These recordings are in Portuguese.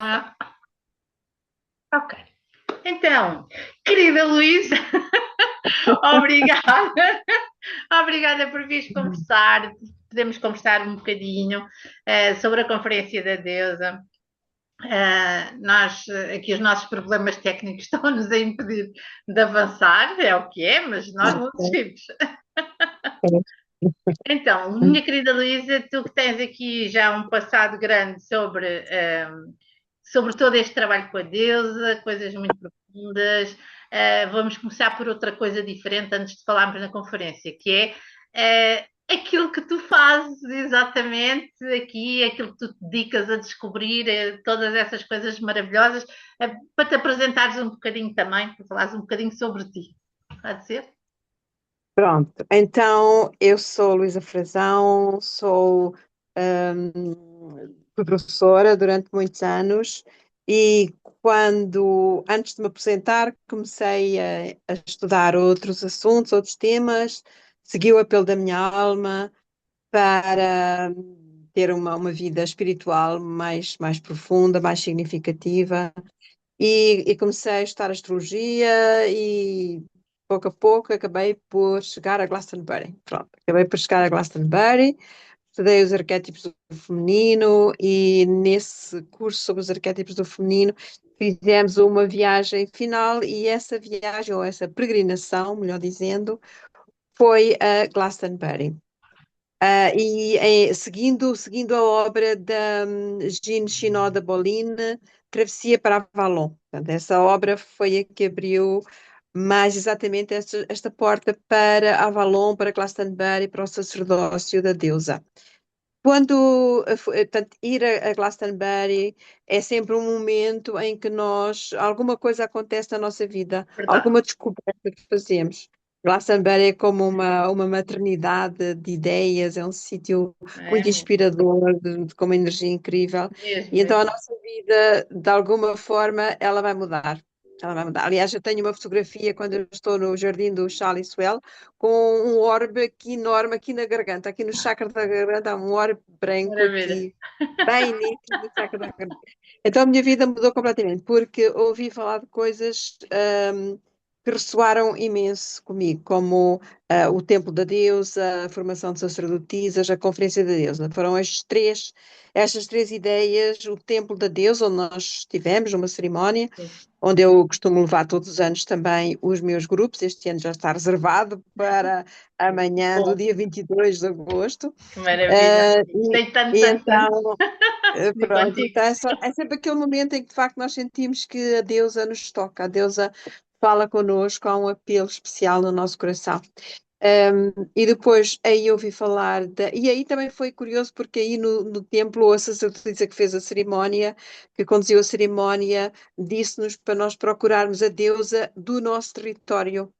Ah, ok. Então, querida Luísa, obrigada. Obrigada por vires conversar. Podemos conversar um bocadinho sobre a Conferência da Deusa. Aqui os nossos problemas técnicos estão-nos a impedir de avançar, é o que é, mas nós não desistimos. Então, minha querida Luísa, tu que tens aqui já um passado grande sobre todo este trabalho com a deusa, coisas muito profundas. Vamos começar por outra coisa diferente antes de falarmos na conferência, que aquilo que tu fazes exatamente aqui, aquilo que tu te dedicas a descobrir, todas essas coisas maravilhosas, para te apresentares um bocadinho também, para falares um bocadinho sobre ti. Pode ser? Pronto, então eu sou Luísa Frazão, sou professora durante muitos anos e antes de me aposentar, comecei a estudar outros assuntos, outros temas, segui o apelo da minha alma para ter uma vida espiritual mais profunda, mais significativa. E comecei a estudar astrologia e pouco a pouco acabei por chegar a Glastonbury. Pronto, acabei por chegar a Glastonbury, estudei os arquétipos do feminino e nesse curso sobre os arquétipos do feminino fizemos uma viagem final e essa viagem, ou essa peregrinação, melhor dizendo, foi a Glastonbury. Seguindo a obra da Jean Shinoda Boline, Travessia para Avalon. Portanto, essa obra foi a que abriu mais exatamente esta porta para Avalon, para Glastonbury, para o sacerdócio da deusa. Portanto, ir a Glastonbury é sempre um momento em que alguma coisa acontece na nossa vida, Verdade. alguma descoberta que fazemos. Glastonbury é como uma maternidade de ideias, é um sítio É muito mesmo, inspirador, com uma energia incrível. mesmo, E então a mesmo. nossa vida, de alguma forma, ela vai mudar. Ela vai mudar. Aliás, eu tenho uma fotografia quando eu estou no jardim do Charles Well, com um orbe aqui enorme, aqui na garganta, aqui no chakra da garganta, há um orbe branco Maravilha. aqui, bem nítido no chakra da garganta. Então a minha vida mudou completamente, porque ouvi falar de coisas que ressoaram imenso comigo, como o Templo da Deusa, a formação de sacerdotisas, a Conferência da Deusa. Foram estas três ideias, o Templo da Deusa, onde nós tivemos uma cerimónia, Sim. onde eu costumo levar todos os anos também os meus grupos. Este ano já está reservado para amanhã, do Bom, dia 22 de agosto. que maravilha. Eh, Gostei tanto, e tanto, tanto então, de ir pronto, contigo. então é sempre aquele momento em que de facto nós sentimos que a deusa nos toca, a deusa fala connosco, há um apelo especial no nosso coração. E depois aí ouvi falar e aí também foi curioso porque aí no templo a sacerdotisa que fez a cerimónia, que conduziu a cerimónia, disse-nos para nós procurarmos a deusa do nosso território.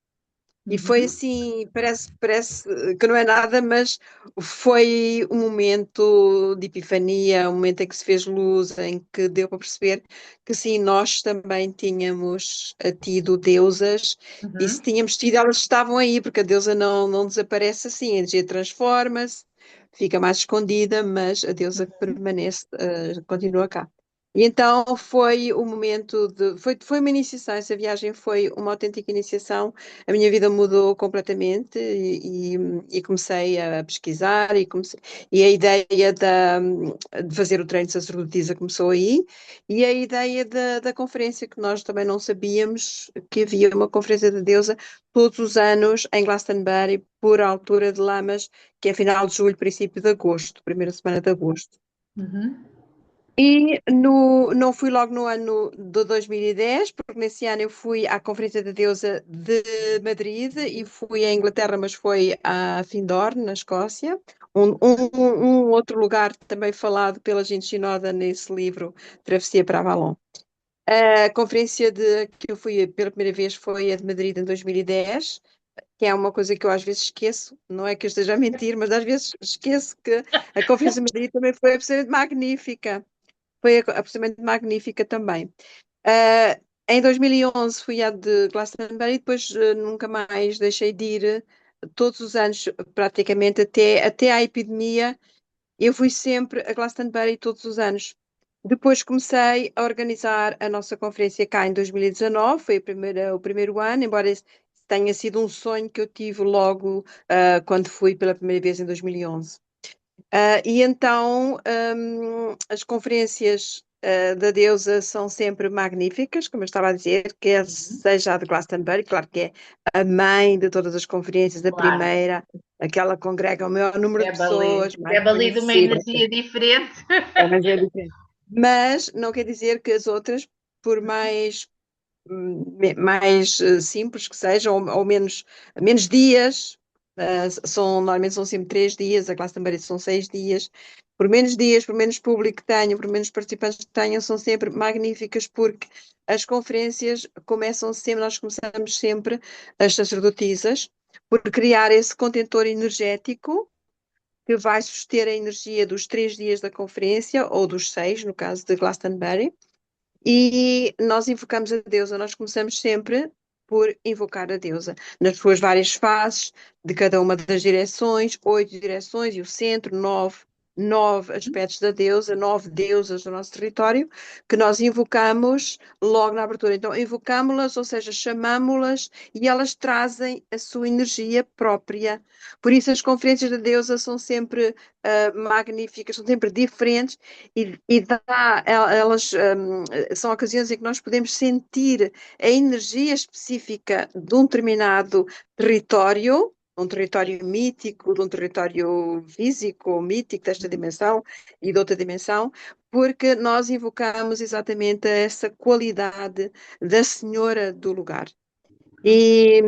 E foi Uhum. assim, parece que não é nada, mas foi um momento de epifania, um momento em que se fez luz, em que deu para perceber que sim, nós também tínhamos tido deusas, e se Uhum. tínhamos tido, elas estavam aí, porque a deusa não desaparece assim, a energia transforma-se, fica mais escondida, mas a deusa permanece, continua cá. E então foi o momento foi uma iniciação, essa viagem foi uma autêntica iniciação. A minha vida mudou completamente e comecei a pesquisar e a ideia de fazer o treino de sacerdotisa começou aí, e a ideia da conferência, que nós também não sabíamos que havia uma conferência de deusa todos os anos em Glastonbury, por altura de Lamas, que é final de julho, princípio de agosto, primeira semana de agosto. Uhum. Não fui logo no ano de 2010, porque nesse ano eu fui à Conferência da Deusa de Madrid e fui à Inglaterra, mas foi a Findorn, na Escócia, um outro lugar também falado pela gente Shinoda nesse livro, Travessia para Avalon. A conferência que eu fui pela primeira vez foi a de Madrid em 2010, que é uma coisa que eu às vezes esqueço, não é que eu esteja a mentir, mas às vezes esqueço que a Conferência de Madrid também foi absolutamente magnífica. Foi absolutamente magnífica também. Ah, em 2011 fui à de Glastonbury e depois nunca mais deixei de ir todos os anos, praticamente até à epidemia. Eu fui sempre a Glastonbury todos os anos. Depois comecei a organizar a nossa conferência cá em 2019, foi o primeiro ano, embora esse tenha sido um sonho que eu tive logo quando fui pela primeira vez em 2011. E então as conferências da deusa são sempre magníficas, como eu estava a dizer, quer seja a de Glastonbury, claro que é a mãe de todas as conferências, da Claro. primeira, aquela que congrega o maior número de Bebe ali, pessoas, mais bebe ali de uma conhecida. energia diferente. Mas é diferente. Mas não quer dizer que as outras, por mais simples que sejam, ou menos dias, normalmente são sempre 3 dias, a classe também são 6 dias. Por menos dias, por menos público que tenham, por menos participantes que tenham, são sempre magníficas, porque as conferências começam sempre, nós começamos sempre, as sacerdotisas, por criar esse contentor energético que vai suster a energia dos 3 dias da conferência, ou dos 6, no caso de Glastonbury, e nós invocamos a deusa. Nós começamos sempre por invocar a deusa, nas suas várias faces, de cada uma das direções, 8 direções, e o centro, nove aspectos da deusa, 9 deusas do nosso território, que nós invocamos logo na abertura. Então, invocámos-las, ou seja, chamámos-las, e elas trazem a sua energia própria. Por isso, as conferências da deusa são sempre magníficas, são sempre diferentes, elas são ocasiões em que nós podemos sentir a energia específica de um determinado território, um território mítico, de um território físico, mítico desta dimensão e de outra dimensão, porque nós invocamos exatamente essa qualidade da Senhora do lugar. E,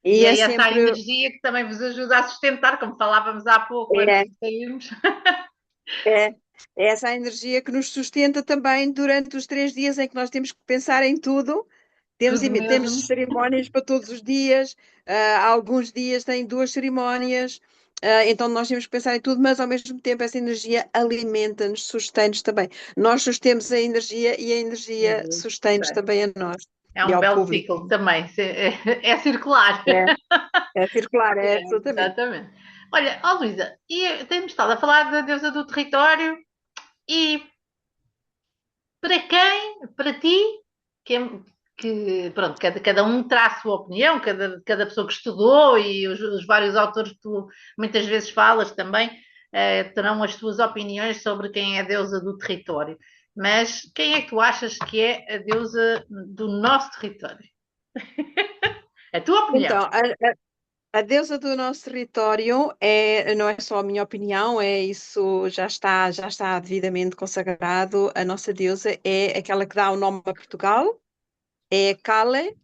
E e é é essa a sempre. energia que também vos ajuda a sustentar, como falávamos há pouco antes É, de sairmos. É, é essa a energia que nos sustenta também durante os 3 dias em que nós temos que pensar em tudo. Tudo Temos mesmo. cerimónias para todos os dias, alguns dias têm 2 cerimónias, então nós temos que pensar em tudo, mas ao mesmo tempo essa energia alimenta-nos, sustém-nos também. Nós sustemos a energia e a energia sustém-nos também a nós É e um ao belo público. ciclo também. É circular. É, é circular, é É, absolutamente. exatamente. Olha, ó Luísa, e temos estado a falar da deusa do território e para quem, para ti, que, pronto, cada um terá a sua opinião, cada pessoa que estudou e os vários autores que tu muitas vezes falas também terão as suas opiniões sobre quem é a deusa do território. Mas quem é que tu achas que é a deusa do nosso território? A tua opinião. Então, a deusa do nosso território não é só a minha opinião, é isso, já está devidamente consagrado. A nossa deusa é aquela que dá o nome a Portugal, é Cale,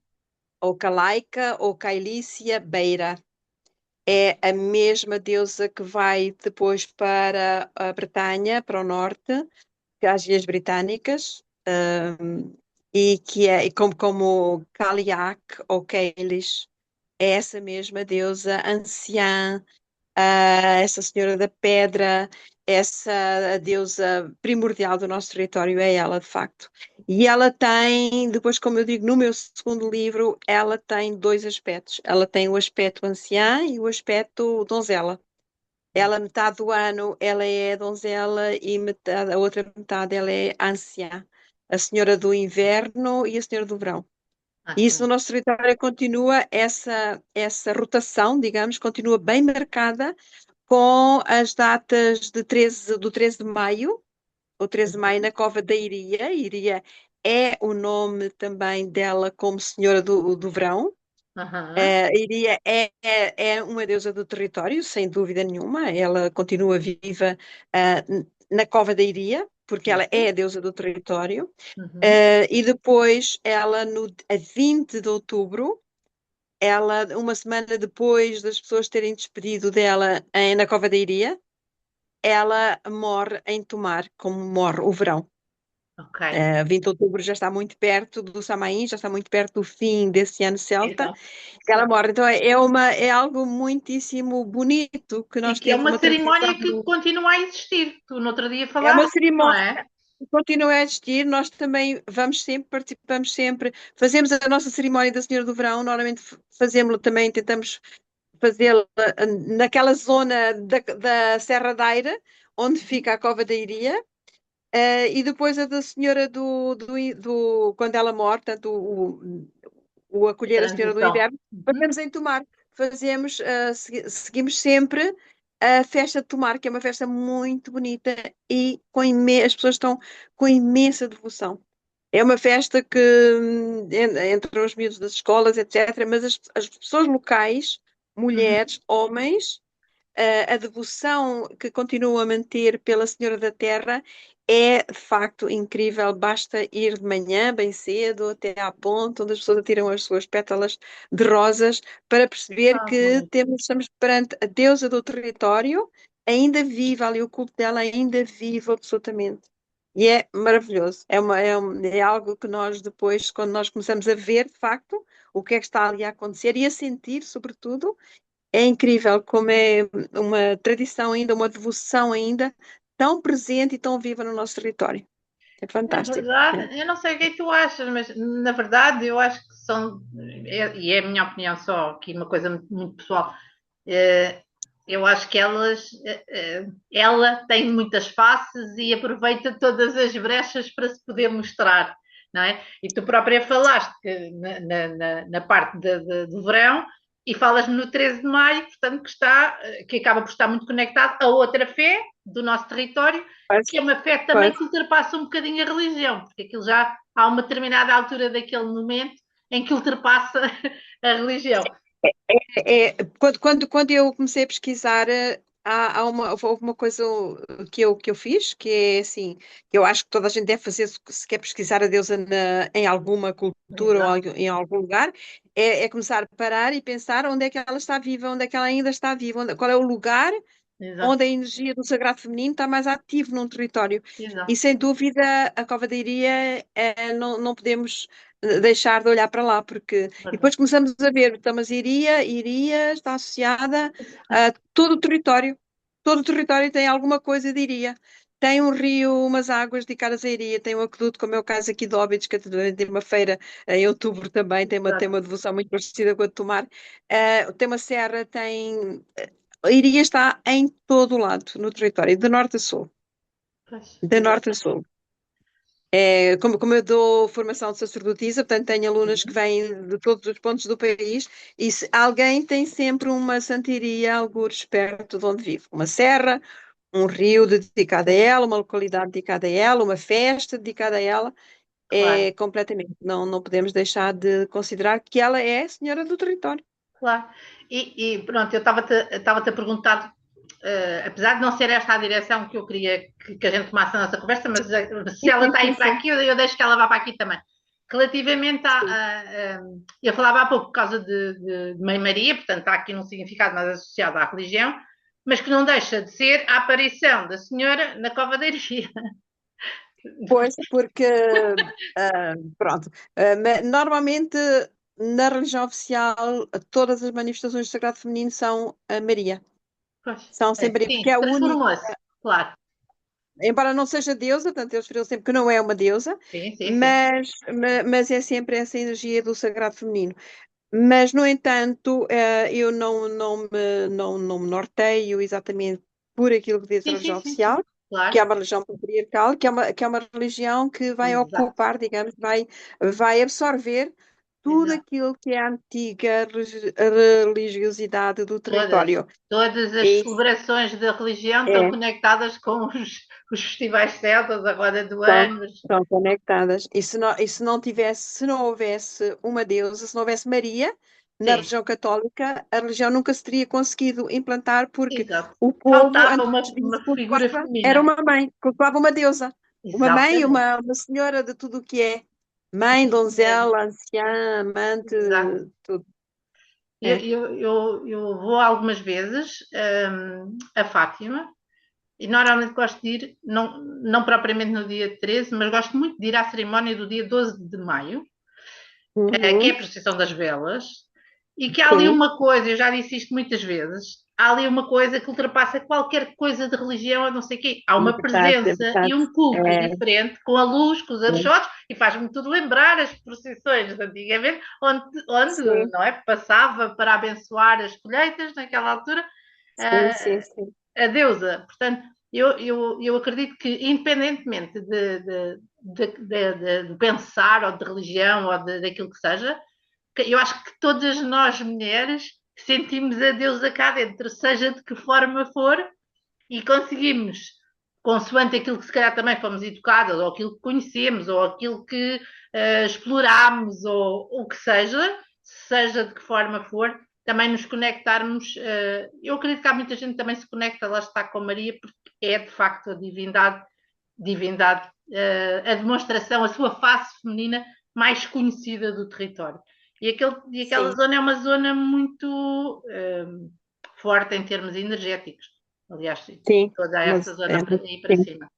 ou Calaica, ou Cailícia Beira. É a mesma deusa que vai depois para a Bretanha, para o norte, que é as Ilhas Britânicas, e que é como Caliac ou Kailis, é essa mesma deusa anciã, essa Senhora da Pedra, essa deusa primordial do nosso território, é ela, de facto. E ela tem, depois, como eu digo, no meu segundo livro, ela tem 2 aspectos. Ela tem o aspecto anciã e o aspecto donzela. Ela, metade do ano, ela é donzela e a outra metade, ela é anciã. A Senhora do Inverno e a Senhora do Verão. E isso no nosso território continua, essa rotação, digamos, continua bem marcada com as datas do 13 de maio, o 13 de maio na Cova da Iria. Iria é o nome também dela como Senhora do Verão. Uhum. Iria é uma deusa do território, sem dúvida nenhuma. Ela continua viva na Cova da Iria, porque ela é a deusa do território. Uhum. E depois ela, a 20 de outubro, ela, uma semana depois das pessoas terem despedido dela na Cova da Iria, ela morre em Tomar, como morre o verão. Ok. 20 de outubro já está muito perto do Samaim, já está muito perto do fim desse ano celta, Então, ela morre. Então é algo muitíssimo bonito que e nós que é temos uma uma tradição. cerimónia que continua a existir. Tu no outro dia É uma falaste, não cerimónia é? que continua a existir, nós também vamos sempre, participamos sempre, fazemos a nossa cerimónia da Senhora do Verão, normalmente fazemos também, tentamos fazê-la naquela zona da Serra da Eira, onde fica a Cova da Iria. E depois a da senhora quando ela morre, portanto, o acolher a senhora do Transição. inverno, Uhum. fazemos em Tomar. Seguimos sempre a festa de Tomar, que é uma festa muito bonita e as pessoas estão com imensa devoção. É uma festa que entram os miúdos das escolas, etc., mas as pessoas locais, Uhum. mulheres, homens, a devoção que continuam a manter pela Senhora da Terra é de facto incrível. Basta ir de manhã, bem cedo, até à ponte, onde as pessoas atiram as suas pétalas de rosas, para perceber Ah, que bonito. estamos perante a deusa do território, ainda viva ali, o culto dela ainda vivo absolutamente. E é maravilhoso. É algo que nós depois, quando nós começamos a ver de facto o que é que está ali a acontecer e a sentir, sobretudo, é incrível como é uma tradição ainda, uma devoção ainda tão presente e tão viva no nosso território. É Na fantástico. É. verdade, eu não sei o que é que tu achas, mas na verdade eu acho que são, e é a minha opinião só, aqui uma coisa muito pessoal, eh, eu acho que ela tem muitas faces e aproveita todas as brechas para se poder mostrar, não é? E tu própria falaste que na parte do verão e falas no 13 de maio, portanto, que acaba por estar muito conectado a outra fé do nosso território, Pois, que é uma fé também pois. que ultrapassa um bocadinho a religião, porque aquilo já há uma determinada altura daquele momento em que ultrapassa a religião. Quando eu comecei a pesquisar, houve uma coisa que eu fiz, que é assim, que eu acho que toda a gente deve fazer se quer pesquisar a deusa em alguma cultura ou Exato, em algum lugar, é começar a parar e pensar onde é que ela está viva, onde é que ela ainda está viva, qual é o lugar exato, onde a energia do sagrado feminino está mais ativo num território. E exato. sem dúvida a Cova da Iria não podemos deixar de olhar para lá, porque e Verdade. depois começamos a ver, então, mas Iria está associada a todo o território. Todo o território tem alguma coisa de Iria. Tem um rio, umas águas dedicadas a Iria, tem um aqueduto, como é o caso aqui de Óbidos, que tem uma feira em outubro também, tem uma devoção muito parecida com a de Tomar. Tem uma serra, a Iria está em todo o lado, no território, de norte a sul. Pois, De norte a exatamente. sul. Como eu dou formação de sacerdotisa, portanto, tenho alunas que Uhum. vêm de todos os pontos do país, e se alguém tem sempre uma santiria, algures perto de onde vive. Uma serra, um rio dedicado a ela, uma localidade dedicada a ela, uma festa dedicada a ela, Claro, completamente. Não podemos deixar de considerar que ela é a senhora do território. claro. E pronto, eu estava-te a perguntar, apesar de não ser esta a direção que eu queria que a gente tomasse a nossa conversa, mas se Sim, ela sim, está sim, aí para sim. aqui, eu deixo que ela vá para aqui também. Relativamente Sim. eu falava há pouco por causa de Mãe Maria, portanto está aqui num significado mais associado à religião, mas que não deixa de ser a aparição da Senhora na Cova da Iria. Pois, porque, pronto, normalmente na religião oficial todas as manifestações do Sagrado Feminino são a Maria, Pois, são sempre Maria, porque sim, é a única, transformou-se, claro. embora não seja deusa, portanto eles referiram sempre que não é uma deusa, Sim, sim, sim. mas é sempre essa energia do Sagrado Feminino. Mas, no entanto, eu não me norteio exatamente por aquilo que diz a Sim, sim, religião sim, sim. oficial, que é Claro, uma religião patriarcal, que é uma religião que vai exato, ocupar, digamos, vai absorver tudo exato. aquilo que é a antiga religiosidade do Todas, território. todas as E celebrações da religião estão é, conectadas com os festivais celtas, a roda do estão, ano. estão conectadas. Se não houvesse uma deusa, se não houvesse Maria na Sim, religião católica, a religião nunca se teria conseguido implantar, porque exato. o povo, Faltava antes uma disso, figura cultuava, era feminina. uma mãe, cultuava uma deusa, uma mãe, Exatamente, uma senhora de tudo o que é. Mãe, isso mesmo. donzela, anciã, amante, Exato. tudo. Eu, É. eu, eu, eu vou algumas vezes a Fátima e normalmente gosto de ir, não propriamente no dia 13, mas gosto muito de ir à cerimónia do dia 12 de maio, que é a Uhum. procissão das velas, e que há ali Sim, uma coisa, eu já disse isto muitas vezes, há ali uma coisa que ultrapassa qualquer coisa de religião, a não sei o quê. Há é uma verdade, é presença e verdade. um culto É, diferente, com a luz, com os archotes, e faz-me tudo lembrar as procissões de antigamente, onde sim, não é, passava para abençoar as colheitas naquela altura, sim, sim, sim. a deusa. Portanto, eu acredito que, independentemente de pensar, ou de religião, ou daquilo que seja, eu acho que todas nós, mulheres, sentimos a deusa cá dentro, seja de que forma for, e conseguimos, consoante aquilo que se calhar também fomos educadas, ou aquilo que conhecemos, ou aquilo que explorámos, ou o que seja de que forma for, também nos conectarmos. Eu acredito que há muita gente que também se conecta, lá está, com Maria, porque é de facto a divindade, a demonstração, a sua face feminina mais conhecida do território. E aquela Sim, zona é uma zona muito forte em termos energéticos. Aliás, sim, toda essa mas zona aí para sim, cima.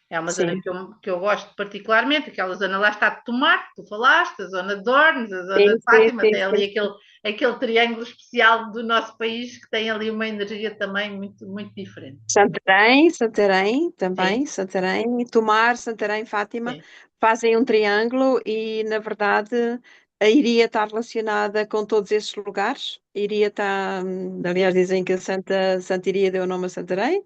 É uma zona sim, que eu gosto particularmente, aquela zona lá está de Tomar, que tu falaste, a zona de Ornes, a zona sim, de sim, Fátima, sim, tem ali sim. aquele triângulo especial do nosso país que tem ali uma energia também muito, muito diferente. Santarém Sim, também, Santarém, Tomar, Santarém, Fátima, sim. fazem um triângulo e, na verdade, a Iria está relacionada com todos esses lugares. Iria está, aliás, dizem que a Santa Iria deu o nome a Santarém,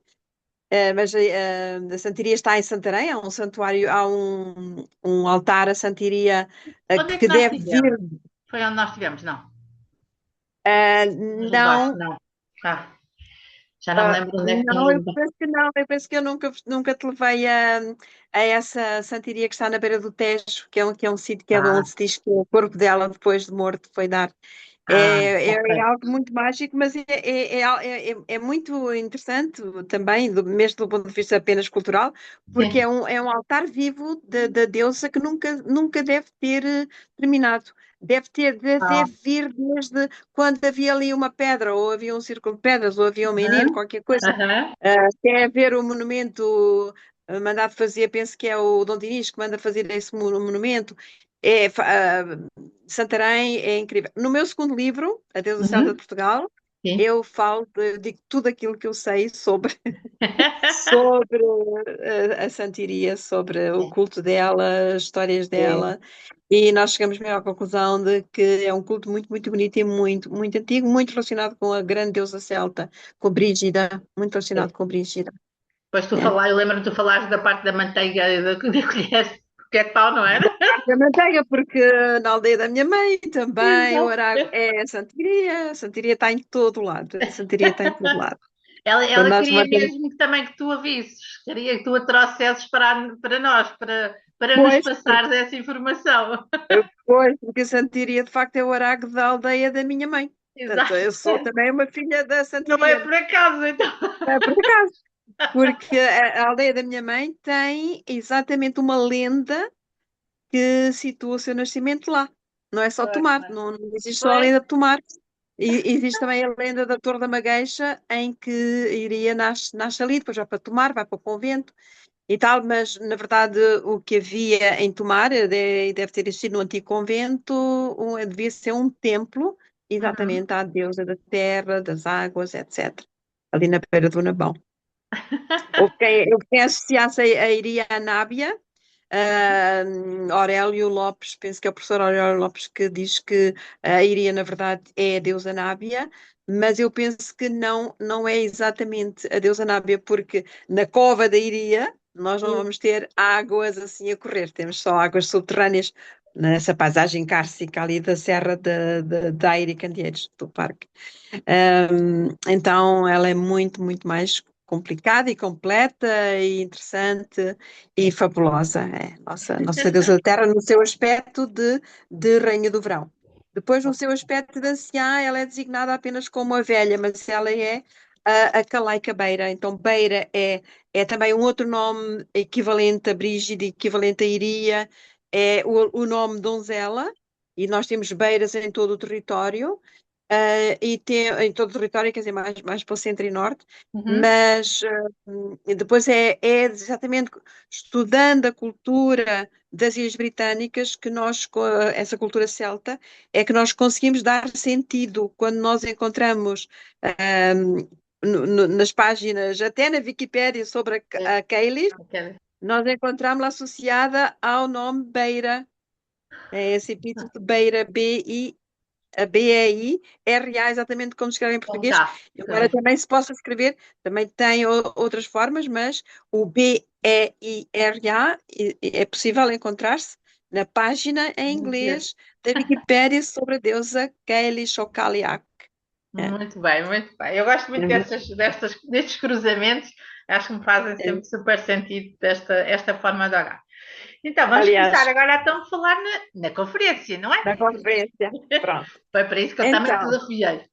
mas a Santa Iria está em Santarém, há um santuário, há um altar a Santa Iria Onde é que que nós deve estivemos? vir, Foi onde nós estivemos? Não. No Baixo, não. não. Ah, já não me lembro onde é que nós Não, eu íamos. penso que não, eu penso que eu nunca te levei a essa santiria que está na beira do Tejo, que é um sítio que é de Ah, onde se diz que o corpo dela, depois de morto, foi dar. É ok. algo muito mágico, mas é muito interessante também, mesmo do ponto de vista apenas cultural, porque Sim. é um altar vivo da deusa que nunca deve ter terminado. Deve Ah, vir desde quando havia ali uma pedra, ou havia um círculo de pedras, ou havia um menino, aham, qualquer coisa. aham, Até haver o monumento mandado fazer, penso que é o Dom Dinis que manda fazer esse monumento. Santarém é incrível. No meu segundo livro, A Deusa Celta de uhum, Portugal, sim. eu falo, digo tudo aquilo que eu sei sobre, sobre a Santiria, sobre o Sim, culto dela, as histórias sim, dela, e nós chegamos mesmo à conclusão de que é um culto muito bonito e muito antigo, muito relacionado com a grande deusa celta, com Brígida, muito sim. relacionado com Brígida. Depois tu É. falar, eu lembro-me de tu falares da parte da manteiga e da colher de pau, não era? Da manteiga, porque na aldeia da minha mãe também o Exato. Arago é a Santiria está em todo lado, a Santiria está em todo lado. Quando Ela nós queria matamos, mesmo que também que tu avises, queria que tu a trouxesses para nós, para nos pois, passares essa informação. porque a Santiria de facto é o Arago da aldeia da minha mãe. Portanto, Exato. eu sou também uma filha da Não é Santiria, por acaso, então. por acaso, porque a aldeia da minha mãe tem exatamente uma lenda que situa o seu nascimento lá. Não é só Tomar, não existe só a Foi. lenda de Tomar. E existe também a lenda da Torre da Magueixa, em que Iria nasce ali, depois vai para Tomar, vai para o convento e tal, mas na verdade o que havia em Tomar deve ter existido no antigo convento, devia ser um templo, Uhum. exatamente à deusa da terra, das águas, etc. Ali na beira do Nabão. Houve quem associasse a Iria à Nábia, Aurélio Lopes, penso que é o professor Aurélio Lopes que diz que a Iria, na verdade, é a deusa Nábia, mas eu penso que não é exatamente a deusa Nábia, porque na cova da Iria nós não vamos ter águas assim a correr, temos só águas subterrâneas nessa paisagem cárcica ali da Serra de Aire e Candeeiros, do parque. Então ela é muito mais complicada e completa e interessante e fabulosa. É nossa deusa da terra no seu aspecto de rainha do verão. Depois, no seu aspecto de anciã, ela é designada apenas como a velha, mas ela é a Caleika Beira. Então, Beira é também um outro nome equivalente a Brígida, equivalente a Iria, é o nome donzela, e nós temos beiras em todo o território. E tem em todo o território, quer dizer, mais para o centro e norte, Uhum. mas e depois é exatamente estudando a cultura das Ilhas Britânicas que nós, essa cultura celta, é que nós conseguimos dar sentido quando nós encontramos ahm, nas páginas, até na Wikipédia sobre É, a Cayley, ok. nós encontramos-la associada ao nome Beira, é esse epíteto de Beira, BI a B-E-I-R-A, exatamente como se escreve em Com português, K. embora Sim. também se possa escrever, também tem outras formas, mas o B-E-I-R-A é possível encontrar-se na página em inglês da Wikipédia sobre a deusa Kali Choukaliak. É. Muito bem, muito bem. Eu gosto muito destes cruzamentos, acho que me fazem É. sempre super sentido esta forma de olhar. Então, vamos começar Aliás, agora então a falar na conferência, não é? na conferência. Pronto. Foi para isso que eu também te Então, desafiei.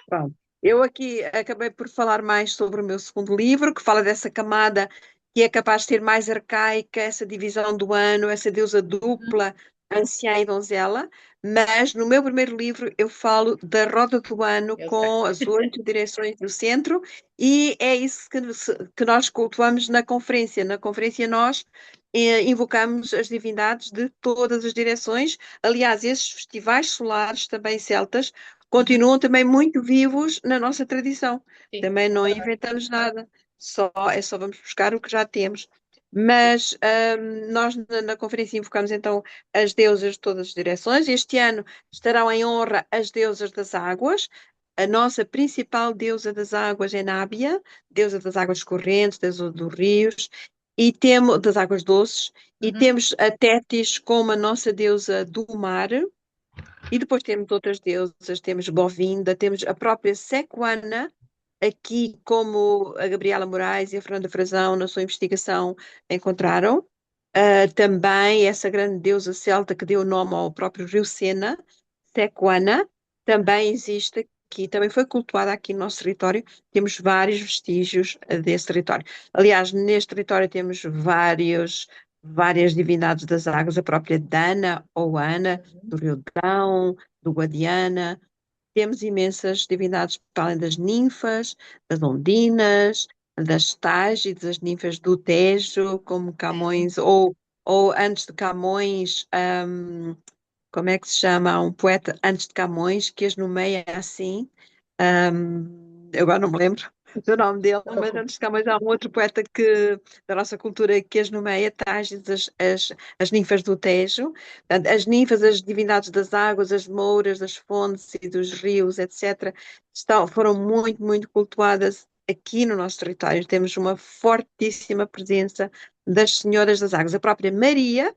pronto. Eu aqui acabei por falar mais sobre o meu segundo livro, que fala dessa camada que é capaz de ser mais arcaica, essa divisão do ano, essa deusa dupla, anciã e donzela, mas no meu primeiro livro eu falo da roda do ano Eu sei. com as 8 direções do centro e é isso que nós cultuamos na conferência. Na conferência nós invocamos as divindades de todas as direções. Aliás, esses festivais solares também celtas Uhum, continuam também muito vivos na nossa tradição. sim, Também é não verdade. inventamos nada, é só vamos buscar o que já temos. Sim. Mas nós na conferência invocamos então as deusas de todas as direções. Este ano estarão em honra as deusas das águas. A nossa principal deusa das águas é Nábia, deusa das águas correntes, deusa dos rios, e temos das águas doces, e Uhum, temos a Tétis como a nossa deusa do mar. E depois temos outras deusas, temos Govinda, temos a própria Sequana, aqui como a Gabriela Moraes e a Fernanda Frazão, na sua investigação, encontraram. Também essa grande deusa celta que deu nome ao próprio rio Sena, Sequana, também existe aqui, também foi cultuada aqui no nosso território. Temos vários vestígios desse território. Aliás, neste território temos várias divindades das águas, a própria Dana ou Ana, do Rio Dão, do Guadiana. Temos imensas divindades, para além das ninfas, das ondinas, das Tágides, das ninfas do Tejo, como sim. Camões, ou antes de Camões, como é que se chama? Há um poeta antes de Camões que as nomeia assim, eu agora não me lembro do nome dele, mas antes de Camões há um outro poeta da nossa cultura que as nomeia Tágides, as ninfas do Tejo. Portanto, as ninfas, as divindades das águas, as mouras, das fontes e dos rios, etc., foram muito, muito cultuadas aqui no nosso território. Temos uma fortíssima presença das senhoras das águas. A própria Maria,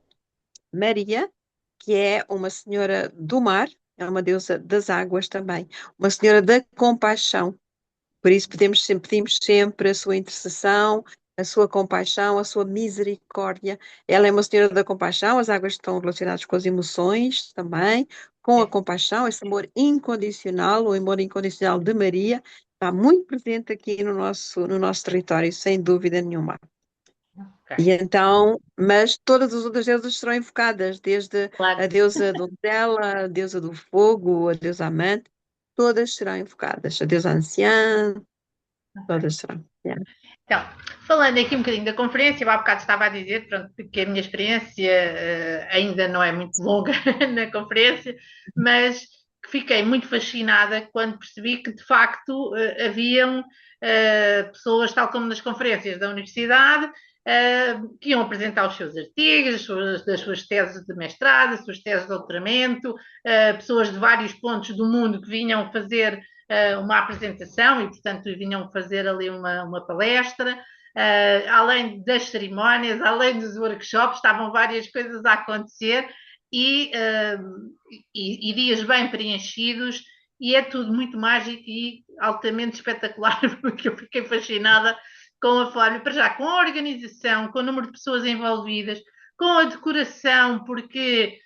que é uma senhora do mar, é uma deusa das águas também, uma senhora da compaixão. Por isso pedimos sempre a sua intercessão, a sua compaixão, a sua misericórdia. Ela é uma senhora da compaixão, as águas estão relacionadas com as emoções também, com a Sim. compaixão, esse amor incondicional, o amor incondicional de Maria, está muito presente aqui no nosso território, sem dúvida nenhuma. Ok. E então, mas todas as outras deusas serão invocadas, desde a Claro. deusa donzela, a deusa do fogo, a deusa amante, todas serão invocadas. A deusa anciã, Ok. todas serão. Yeah. Então, falando aqui um bocadinho da conferência, eu há bocado estava a dizer, pronto, que a minha experiência ainda não é muito longa na conferência, mas que fiquei muito fascinada quando percebi que, de facto, haviam pessoas, tal como nas conferências da universidade, que iam apresentar os seus artigos, as suas teses de mestrado, as suas teses de doutoramento, pessoas de vários pontos do mundo que vinham fazer uma apresentação e, portanto, vinham fazer ali uma palestra. Além das cerimónias, além dos workshops, estavam várias coisas a acontecer e dias bem preenchidos, e é tudo muito mágico e altamente espetacular, porque eu fiquei fascinada com a forma, para já, com a organização, com o número de pessoas envolvidas, com a decoração, porque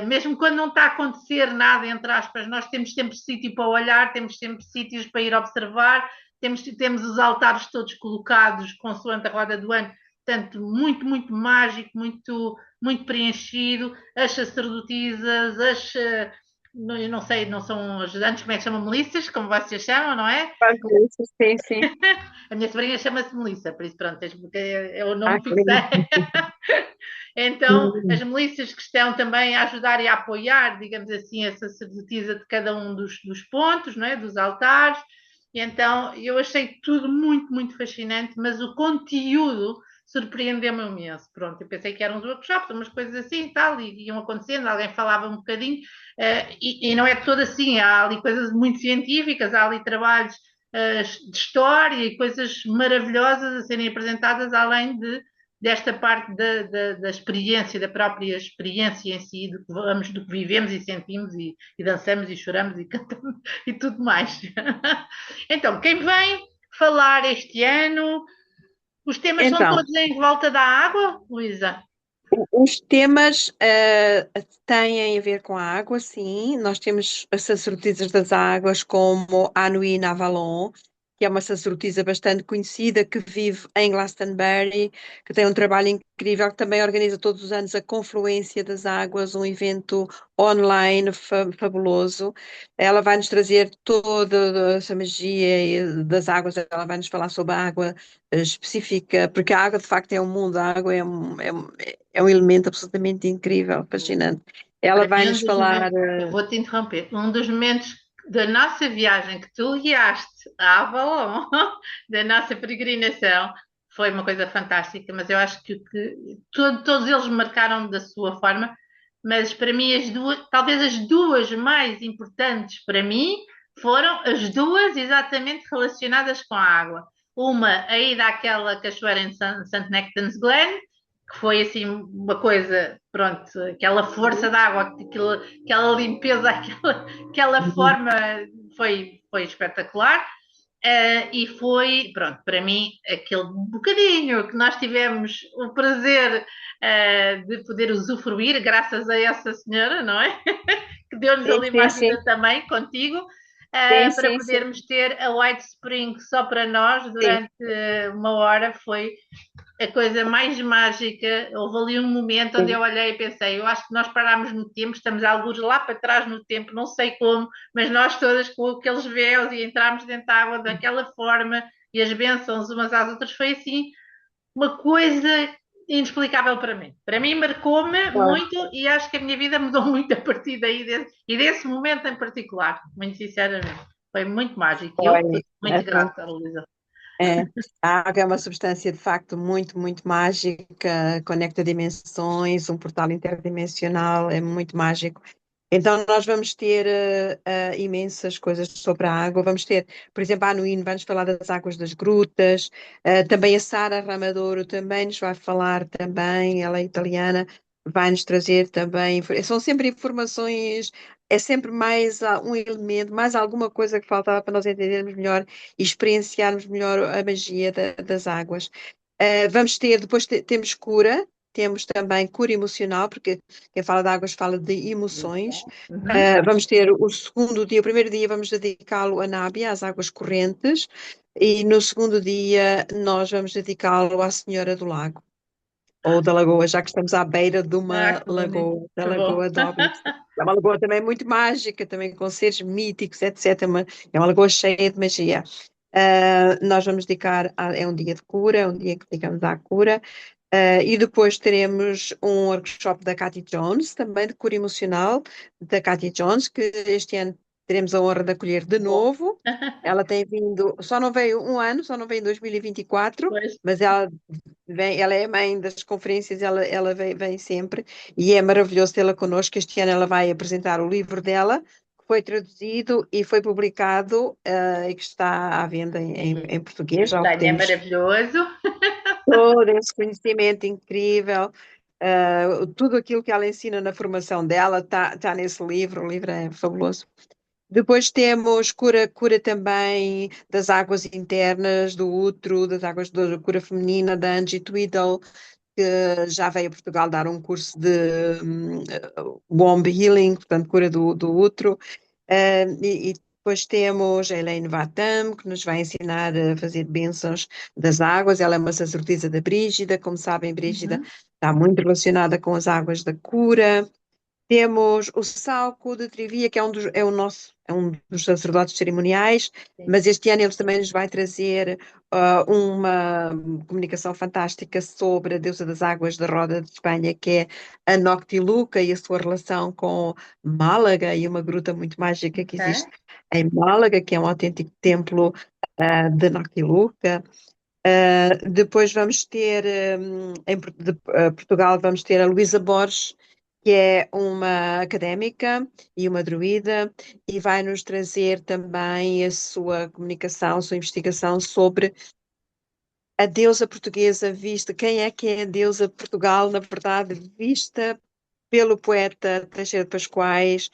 mesmo quando não está a acontecer nada, entre aspas, nós temos sempre sítio para olhar, temos sempre sítios para ir observar, temos os altares todos colocados consoante a roda do ano, portanto, muito, muito mágico, muito, muito preenchido, as sacerdotisas, eu não sei, não são ajudantes, como é que chamam? Milícias, como vocês chamam, não é? Sim, sim. A minha sobrinha chama-se Melissa, por isso pronto, porque é o Ah, nome que que fixei. lindo. Então, as milícias que estão também a ajudar e a apoiar, digamos assim, a sacerdotisa de cada um dos pontos, não é? Dos altares. E então, eu achei tudo muito, muito fascinante, mas o conteúdo surpreendeu-me imenso. Pronto, eu pensei que eram uns workshops, umas coisas assim e tal, e iam acontecendo, alguém falava um bocadinho, e não é todo assim, há ali coisas muito científicas, há ali trabalhos de história e coisas maravilhosas a serem apresentadas, além desta parte da experiência, da própria experiência em si, do que vivemos e sentimos e dançamos e choramos e cantamos e tudo mais. Então, quem vem falar este ano, os temas são Então, todos em volta da água, Luísa? os temas têm a ver com a água, sim. Nós temos as sacerdotisas das águas, como Anui Navalon, que é uma sacerdotisa bastante conhecida, que vive em Glastonbury, que tem um trabalho incrível, que também organiza todos os anos a Confluência das Águas, um evento online fabuloso. Ela vai nos trazer toda essa magia das águas, ela vai nos falar sobre a água específica, porque a água de facto é um mundo, a água é um elemento absolutamente incrível, fascinante. Ela Para vai mim, um nos dos falar. momentos, eu vou-te interromper, um dos momentos da nossa viagem que tu guiaste a Avalon, da nossa peregrinação, foi uma coisa fantástica, mas eu acho que todos eles marcaram da sua forma, mas para mim talvez as duas mais importantes para mim foram as duas exatamente relacionadas com a água. Uma, a ida àquela cachoeira em St. Nectan's Glen, que foi assim uma coisa, pronto, aquela força d'água, aquela limpeza, aquela Uhum. forma foi espetacular. E foi, pronto, para mim, aquele bocadinho que nós tivemos o prazer de poder usufruir, graças a essa senhora, não é? Que deu-nos Sim, ali uma sim, sim, ajuda também, contigo, sim, para sim, sim, podermos ter a White Spring só para nós sim. durante uma hora. Foi a coisa mais mágica. Houve ali um momento onde Sim. eu olhei e pensei, eu acho que nós parámos no tempo, estamos alguns lá para trás no tempo, não sei como, mas nós todas com aqueles véus e entramos dentro da água daquela forma e as bênçãos umas às outras, foi assim uma coisa inexplicável para mim. Para mim marcou-me Foi, muito e acho que a minha vida mudou muito a partir daí e desse momento em particular, muito sinceramente. Foi muito mágico e eu estou foi. muito grata, Luísa. É, a água é uma substância de facto muito, muito mágica, conecta dimensões, um portal interdimensional, é muito mágico. Então, nós vamos ter imensas coisas sobre a água. Vamos ter, por exemplo, a Anuíno vai-nos falar das águas das grutas. Também a Sara Ramadouro também nos vai falar também, ela é italiana, vai-nos trazer também. São sempre informações, é sempre mais um elemento, mais alguma coisa que faltava para nós entendermos melhor e experienciarmos melhor a magia das águas. Vamos ter, depois temos cura. Temos também cura emocional, porque quem fala de águas fala de emoções. Uhum. Vamos ter o segundo dia, o primeiro dia vamos dedicá-lo a Nábia, às águas correntes, e no segundo dia nós vamos dedicá-lo à Senhora do Lago, ou da Lagoa, já que estamos à beira de uma Que bonito, lagoa, da que bom. Lagoa de Óbidos. É uma lagoa também muito mágica, também com seres míticos, etc. É uma lagoa cheia de magia. Nós vamos dedicar, é um dia de cura, é um dia que dedicamos à cura. E depois teremos um workshop da Cathy Jones, também de cura emocional, da Cathy Jones, que este ano teremos a honra de acolher de Bom. novo. Ela tem vindo, só não veio um ano, só não veio em 2024, Pois, mas ela é mãe das conferências, ela vem sempre, e é maravilhoso tê-la connosco. Este ano ela vai apresentar o livro dela, que foi traduzido e foi publicado, e que está à venda em português, já o desenho é temos maravilhoso. todo esse conhecimento incrível, tudo aquilo que ela ensina na formação dela está nesse livro, o livro é fabuloso. Depois temos cura também das águas internas, do útero, das águas da cura feminina, da Angie Tweedle, que já veio a Portugal dar um curso de womb healing, portanto, cura do útero. E depois temos a Elaine Vatam, que nos vai ensinar a fazer bênçãos das águas. Ela é uma sacerdotisa da Brígida, como sabem, Brígida Uhum. está muito relacionada com as águas da cura. Temos o Salco de Trivia, que é um dos sacerdotes cerimoniais, Sim. mas este ano ele também nos vai trazer uma comunicação fantástica sobre a deusa das águas da Roda de Espanha, que é a Noctiluca, e a sua relação com Málaga, e uma gruta muito mágica que existe Ok. em Málaga, que é um autêntico templo de Noctiluca. Depois vamos ter, Portugal, vamos ter a Luísa Borges, que é uma académica e uma druida, e vai nos trazer também a sua comunicação, a sua investigação sobre a deusa portuguesa vista, quem é que é a deusa de Portugal, na verdade, vista pelo poeta Teixeira de Pascoais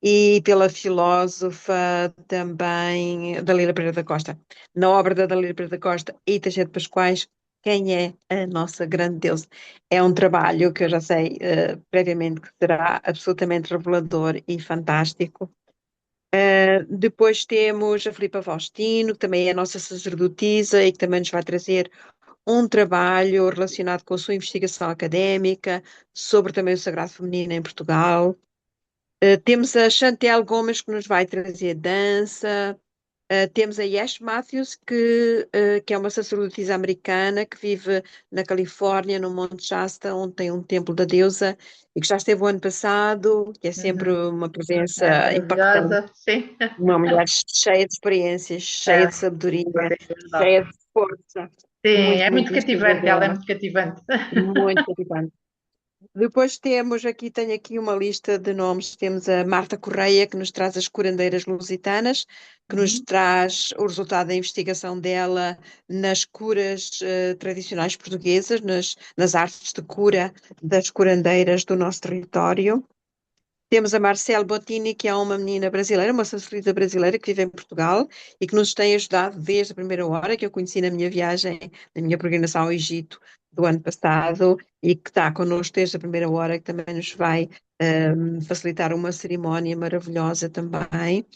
e pela filósofa também Dalila Pereira da Costa. Na obra da Dalila Pereira da Costa e Teixeira de Pascoais, quem é a nossa grande deusa? É um trabalho que eu já sei previamente que será absolutamente revelador e fantástico. Depois temos a Filipa Faustino, que também é a nossa sacerdotisa e que também nos vai trazer um trabalho relacionado com a sua investigação académica sobre também o sagrado feminino em Portugal. Temos a Chantel Gomes, que nos vai trazer dança. Temos a Yesh Matthews, que é uma sacerdotisa americana que vive na Califórnia, no Monte Shasta, onde tem um templo da deusa e que já esteve o ano passado, que é sempre Uhum. uma É presença impactante. maravilhosa, sim. Uma mulher cheia de experiências, cheia É, de sabedoria, é cheia verdade. de força. Sim, Muito, é muito muito cativante, ela é inspiradora. muito cativante. Muito cativante. Depois tenho aqui uma lista de nomes. Temos a Marta Correia, que nos traz as curandeiras lusitanas, que nos Uhum. traz o resultado da investigação dela nas curas tradicionais portuguesas, nas artes de cura das curandeiras do nosso território. Temos a Marcele Bottini, que é uma menina brasileira, uma sacerdotisa brasileira que vive em Portugal e que nos tem ajudado desde a primeira hora, que eu conheci na minha viagem, na minha peregrinação ao Egito do ano passado, e que está connosco desde a primeira hora, que também nos vai facilitar uma cerimónia maravilhosa também.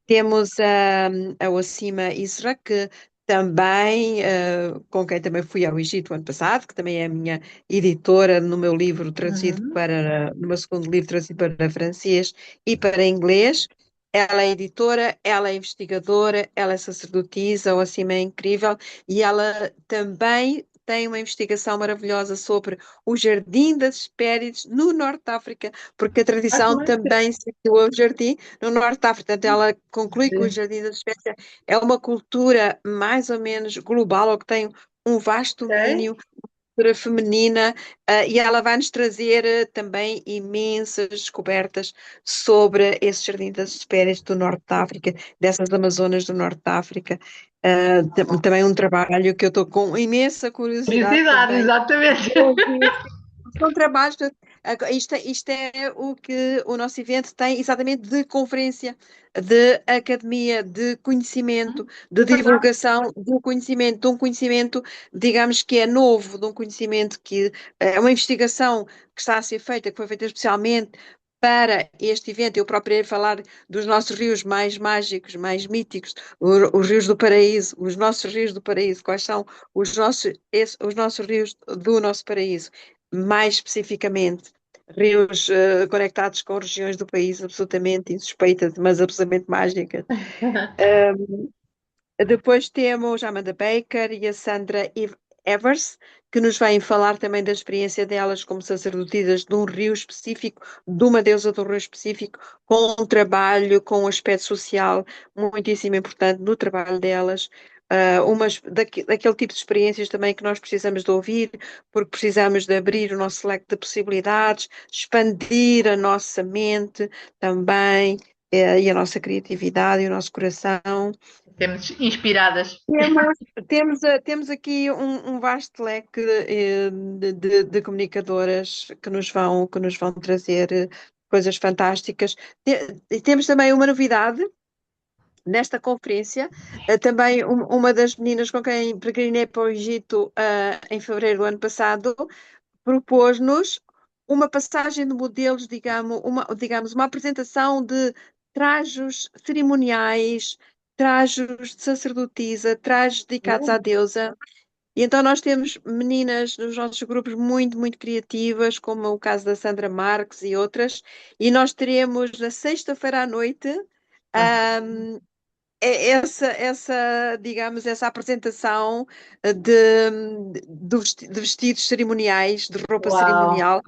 Temos a Ossima Isra, que também, com quem também fui ao Egito ano passado, que também é a minha editora no meu livro traduzido Uhum. para, no meu segundo livro traduzido para francês e para inglês. Ela é editora, ela é investigadora, ela é sacerdotisa, a Ossima é incrível e ela também tem uma investigação maravilhosa sobre o Jardim das Hespérides no Norte de África, porque a Ah, que tradição mais? também se criou o jardim no Norte de África. Portanto, ela conclui que o Sim. Jardim das Espécies é uma cultura mais ou menos global, ou que tem um vasto Ok. domínio cultura feminina, e ela vai nos trazer também imensas descobertas sobre esse Jardim das Espécies do Norte de África, dessas Amazonas do Norte de África. Também um trabalho que eu estou com imensa curiosidade Curiosidade, também exatamente. de ouvir. São trabalhos, isto é o que o nosso evento tem exatamente de conferência, de academia, de conhecimento, de Verdade. divulgação do conhecimento, de um conhecimento, digamos que é novo, de um conhecimento que é uma investigação que está a ser feita, que foi feita especialmente para este evento. Eu próprio irei falar dos nossos rios mais mágicos, mais míticos, os rios do paraíso, os nossos rios do paraíso, quais são os nossos rios do nosso paraíso mais especificamente, rios conectados com regiões do país absolutamente insuspeitas, mas absolutamente mágicas. Depois temos a Amanda Baker e a Sandra Evers, que nos vêm falar também da experiência delas como sacerdotisas de um rio específico, de uma deusa de um rio específico, com um trabalho, com um aspecto social muitíssimo importante no trabalho delas. Daquele tipo de experiências também que nós precisamos de ouvir, porque precisamos de abrir o nosso leque de possibilidades, expandir a nossa mente também, e a nossa criatividade e o nosso coração. Temos inspiradas. Temos, temos aqui um vasto leque de comunicadoras que nos vão trazer coisas fantásticas. E temos também uma novidade nesta conferência. Também uma das meninas com quem peregrinei para o Egito em fevereiro do ano passado propôs-nos uma passagem de modelos, digamos, uma apresentação de trajos cerimoniais, trajos de sacerdotisa, trajos dedicados à deusa. E então nós temos meninas nos nossos grupos muito, muito criativas, como o caso da Sandra Marques e outras, e nós teremos na sexta-feira à noite digamos, essa apresentação de vestidos cerimoniais, de roupa Uau! cerimonial,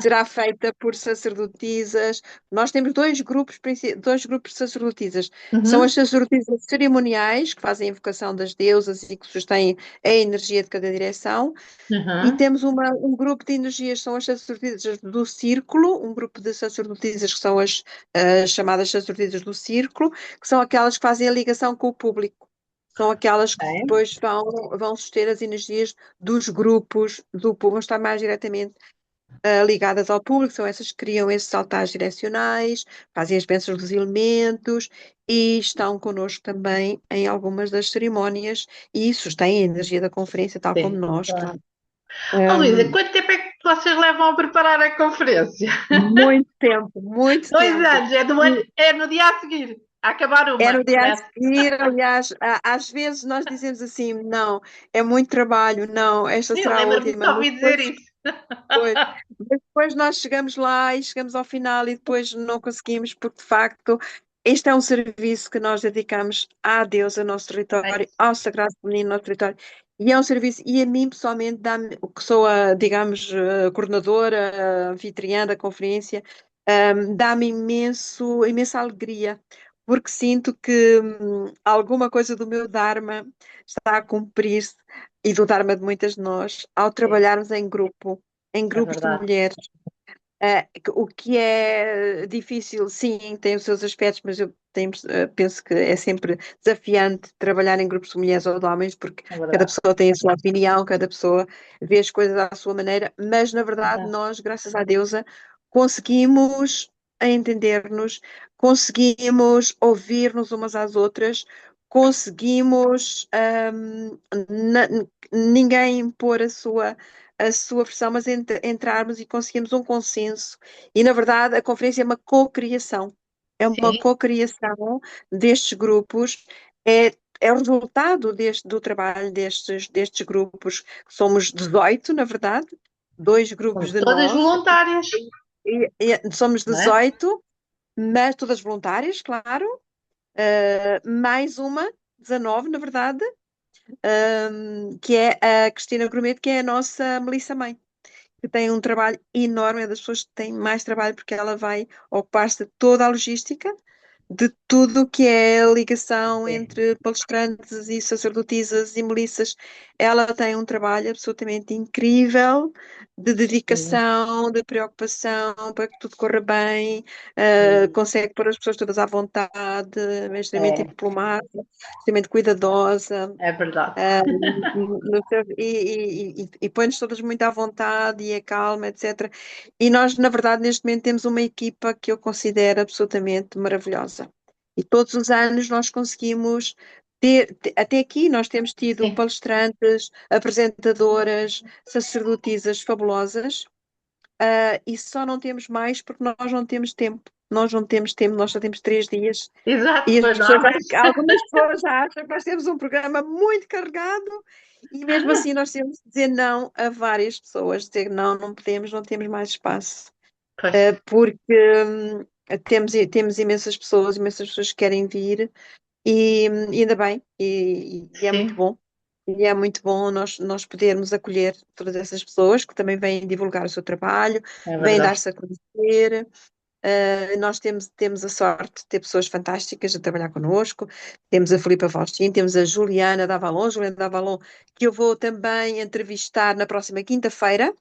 será feita por sacerdotisas. Nós temos dois grupos de sacerdotisas. São as Uhum, sacerdotisas cerimoniais, que fazem a invocação das deusas e que sustêm a energia de cada direção. E uhum, temos um grupo de energias, são as sacerdotisas do círculo, um grupo de sacerdotisas que são as chamadas sacerdotisas do círculo, que são aquelas que fazem a ligação com o público. São aquelas que ok. depois vão suster as energias dos grupos do público, vão estar mais diretamente ligadas ao público, são essas que criam esses altares direcionais, fazem as bênçãos dos elementos e estão connosco também em algumas das cerimónias e sustêm a energia da conferência, tal como Sim, nós, claro. claro. Oh, Luísa, Um, quanto tempo é que vocês levam a preparar a conferência? muito tempo, muito Dois tempo. anos, é no dia a seguir, a acabar É uma, no dia a certo? seguir, aliás, às vezes nós dizemos assim, não, é muito trabalho, não, esta Eu será a lembro-me de última, mas ouvir dizer depois, isso. depois, depois nós chegamos lá e chegamos ao final e depois não conseguimos, porque de facto este é um serviço que nós dedicamos a Deus, ao nosso É território, isso. ao Sagrado Feminino, ao nosso território. E é um serviço, e a mim pessoalmente, o que sou a, digamos, a coordenadora, a anfitriã da conferência, dá-me imensa alegria porque sinto que alguma coisa do meu Dharma está a cumprir-se e do Dharma de muitas de nós ao Sim, trabalharmos em grupo, em é grupos de verdade. mulheres. O que é difícil, sim, tem os seus aspectos, mas penso que é sempre desafiante trabalhar em grupos de mulheres ou de homens, porque É cada verdade. pessoa tem a sua opinião, cada pessoa vê as coisas à sua maneira, mas na verdade Verdade. nós, graças à deusa, conseguimos entender-nos, conseguimos ouvir-nos umas às outras, conseguimos na- ninguém impor a sua versão, mas entrarmos e conseguimos um consenso. E, na verdade, a conferência é uma cocriação. É uma Sim, cocriação destes grupos, é, é o resultado do trabalho destes grupos. Somos 18, na verdade, dois grupos somos de todas nós, voluntárias, somos não é? 18, mas todas voluntárias, claro, mais uma, 19, na verdade, que é a Cristina Grumete, que é a nossa Melissa Mãe, que tem um trabalho enorme, é das pessoas que têm mais trabalho, porque ela vai ocupar-se de toda a logística, de tudo o que é a ligação Sim. entre palestrantes e sacerdotisas e melissas. Ela tem um trabalho absolutamente incrível de Sim, dedicação, de preocupação para que tudo corra bem, sim. consegue pôr as pessoas todas à vontade, é extremamente É, diplomática, extremamente cuidadosa. é verdade. E põe-nos todas muito à vontade e a calma, etc. E nós, na verdade, neste momento temos uma equipa que eu considero absolutamente maravilhosa. E todos os anos nós conseguimos até aqui nós temos tido Sim, palestrantes, apresentadoras, sacerdotisas fabulosas, e só não temos mais porque nós não temos tempo. Nós não temos tempo, nós só temos 3 dias. exato, E as pois não há pessoas, mais. algumas pessoas já acham que nós temos um programa muito carregado e mesmo assim nós temos de dizer não a várias pessoas, dizer não, não podemos, não temos mais espaço, Pois, porque temos imensas pessoas que querem vir e ainda bem, e é muito sim, bom. E é muito bom nós podermos acolher todas essas pessoas que também vêm divulgar o seu trabalho, é vêm verdade. dar-se a conhecer. Nós temos a sorte de ter pessoas fantásticas a trabalhar connosco. Temos a Filipa Faustin, temos a Juliana Davalon, que eu vou também entrevistar na próxima quinta-feira,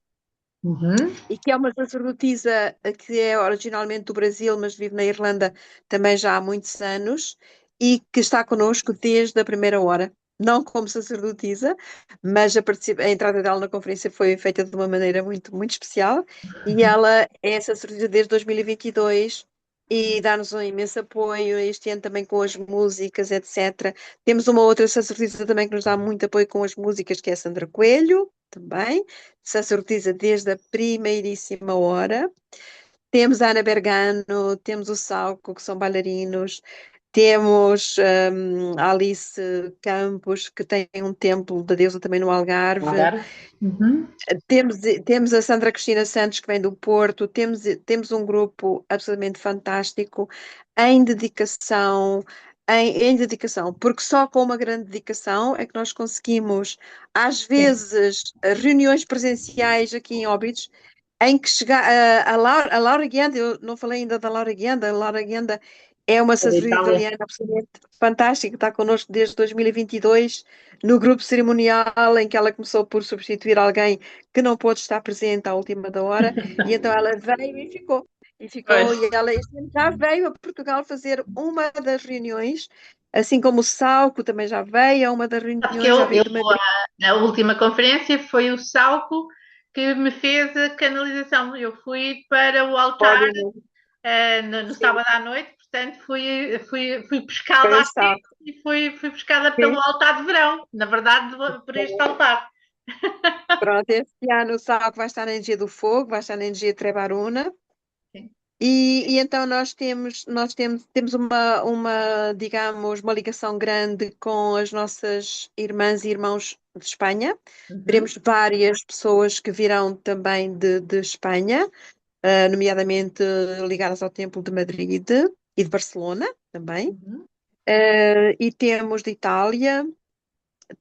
Uhum. e que é uma sacerdotisa que é originalmente do Brasil, mas vive na Irlanda também já há muitos anos, e que está connosco desde a primeira hora. Não como sacerdotisa, mas a entrada dela na conferência foi feita de uma maneira muito, muito especial, e ela é sacerdotisa desde 2022 e dá-nos um imenso apoio, este ano também com as músicas, etc. Temos uma outra sacerdotisa também que nos dá muito apoio com as músicas, que é a Sandra Coelho, também sacerdotisa desde a primeiríssima hora. Temos a Ana Bergano, temos o Salco, que são bailarinos, temos a Alice Campos, que tem um templo da deusa também no Algarve. Algarve. Uhum. Temos a Sandra Cristina Santos, que vem do Porto. Temos um grupo absolutamente fantástico, em dedicação, em dedicação, porque só com uma grande dedicação é que nós conseguimos, às Sim. vezes, reuniões presenciais aqui em Óbidos, em que chega a Laura Guianda, eu não falei ainda da Laura Guianda, a Laura Guianda é uma Da sacerdote Itália. italiana absolutamente fantástica, está connosco desde 2022, no grupo cerimonial, em que ela começou por substituir alguém que não pôde estar presente à última da hora, e então ela veio e ficou. E Pois. ficou, e ela este ano já veio a Portugal fazer uma das reuniões, assim como o Salco também já veio a uma das Sabe que reuniões, já veio de Madrid. a última conferência foi o Salco que me fez a canalização. Eu fui para o altar Olha, no sim, sábado à noite, portanto fui pescada foi o assim Salco. e fui pescada pelo Sim. altar de verão, na verdade, por este altar. Pronto, este ano o Salco vai estar na energia do fogo, vai estar na energia de Trebaruna. Sim. E então temos digamos, uma ligação grande com as nossas irmãs e irmãos de Espanha. Uhum, Teremos várias pessoas que virão também de Espanha, nomeadamente ligadas ao Templo de Madrid e de Barcelona também. uhum. E temos de Itália,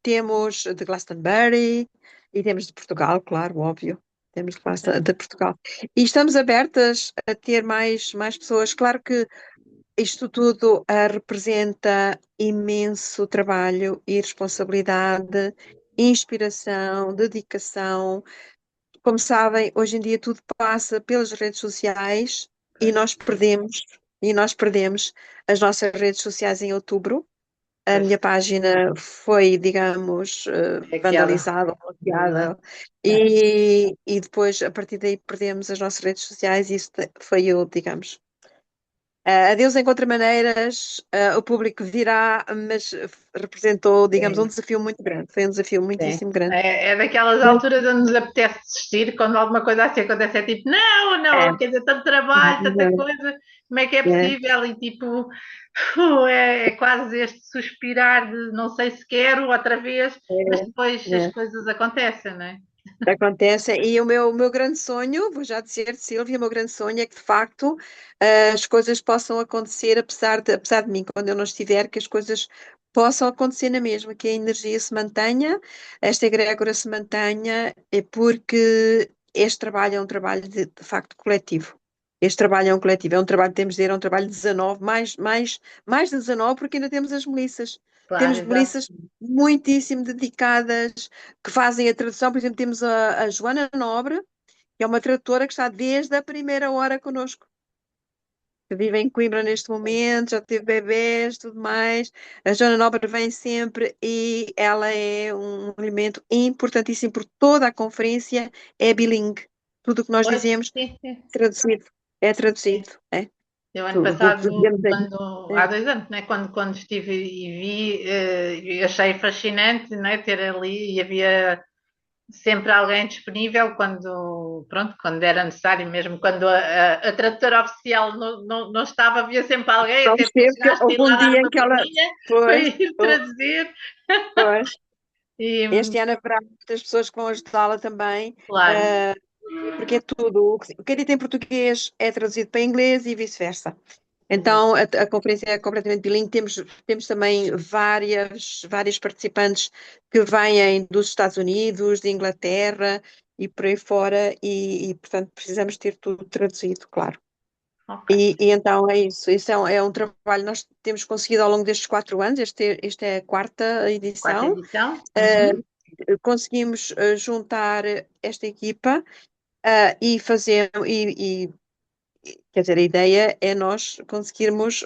temos de Glastonbury e temos de Portugal, claro, óbvio. Temos de Portugal. E estamos abertas a ter mais pessoas. Claro que isto tudo representa imenso trabalho e responsabilidade, inspiração, dedicação. Como sabem, hoje em dia tudo passa pelas redes sociais e Pois, nós perdemos as nossas redes sociais em outubro. A pois, minha página foi, digamos, hackeada. vandalizada, Exato. bloqueada, É. e depois, a partir daí, perdemos as nossas redes sociais, e isso foi o, digamos. Adeus encontra maneiras, o público virá, mas representou, digamos, um Sim. desafio muito grande. Foi um desafio Sim. muitíssimo grande. É daquelas Mas, alturas onde nos apetece desistir, quando alguma coisa assim acontece, é tipo, não, é, não, quer dizer, tanto trabalho, tanta é, coisa, como é que é é, possível? E tipo, é quase este suspirar de não sei se quero outra vez, mas depois é, as é. coisas acontecem, não é? Acontece, e o meu grande sonho, vou já dizer, Silvia, o meu grande sonho é que de facto as coisas possam acontecer apesar de mim, quando eu não estiver, que as coisas possam acontecer na mesma, que a energia se mantenha, esta egrégora se mantenha, porque este trabalho é um trabalho de facto coletivo. Este trabalho é um coletivo, é um trabalho, temos de dizer, é um trabalho de 19, mais de 19, porque ainda temos as milícias. Claro, Temos exato. milícias muitíssimo dedicadas, que fazem a tradução. Por exemplo, temos a Joana Nobre, que é uma tradutora que está desde a primeira hora connosco, que vive em Coimbra neste momento, já teve bebés, tudo mais. A Joana Nobre vem sempre e ela é um elemento importantíssimo, porque toda a conferência é bilingue. Tudo o que nós Pois, dizemos sim, sim. traduzido, é Sim. traduzido. É. Eu ano Tudo o que passado, dizemos há é. 2 anos, né, quando estive e vi, achei fascinante, né, ter ali e havia sempre alguém disponível quando, pronto, quando era necessário, mesmo quando a tradutora oficial não estava, havia sempre alguém, Não até podia percebo que chegar a ir houve um lá dar dia em uma que ela. palhinha para Pois, ir traduzir. pois. E, Este ano haverá muitas pessoas que vão ajudá-la também, claro, eh, porque é tudo. O que é dito em português é traduzido para inglês e vice-versa. exato. Então, a conferência é completamente bilingue. Temos também várias participantes que vêm dos Estados Unidos, de Inglaterra e por aí fora, portanto, precisamos ter tudo traduzido, claro. Ok. E então é isso. Isso é um trabalho que nós temos conseguido ao longo destes 4 anos. Esta é a quarta Quarta edição. edição. Eh, Uhum. Conseguimos juntar esta equipa e fazer quer dizer, a ideia é nós conseguirmos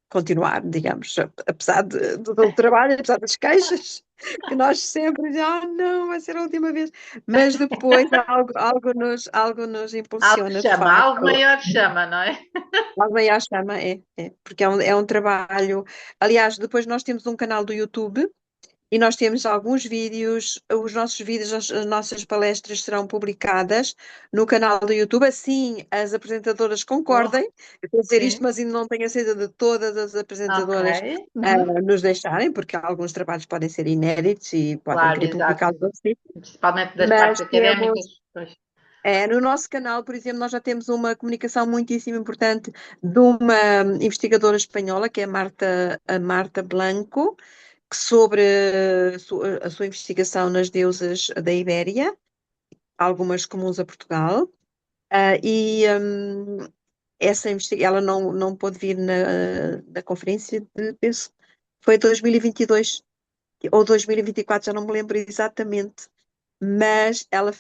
continuar, digamos, apesar do trabalho, apesar das queixas, que nós sempre não, vai ser a última vez, mas depois algo nos Algo que impulsiona, de chama, algo facto. maior chama, não é? Algo aí à chama, porque é um trabalho. Aliás, depois nós temos um canal do YouTube. E nós temos alguns vídeos, os nossos vídeos, as nossas palestras serão publicadas no canal do YouTube, assim as apresentadoras Oh, concordem. Eu estou a dizer isto, sim, mas ainda não tenho a certeza de todas as ok. apresentadoras Uhum. nos deixarem, porque alguns trabalhos podem ser inéditos e podem Claro, querer exato. publicá-los assim. Principalmente das Mas partes académicas. temos Pois. No nosso canal, por exemplo, nós já temos uma comunicação muitíssimo importante de uma investigadora espanhola, que é a Marta Blanco, que sobre a sua investigação nas deusas da Ibéria, algumas comuns a Portugal. Essa ela não pôde vir na conferência penso, foi 2022 ou 2024, já não me lembro exatamente, mas ela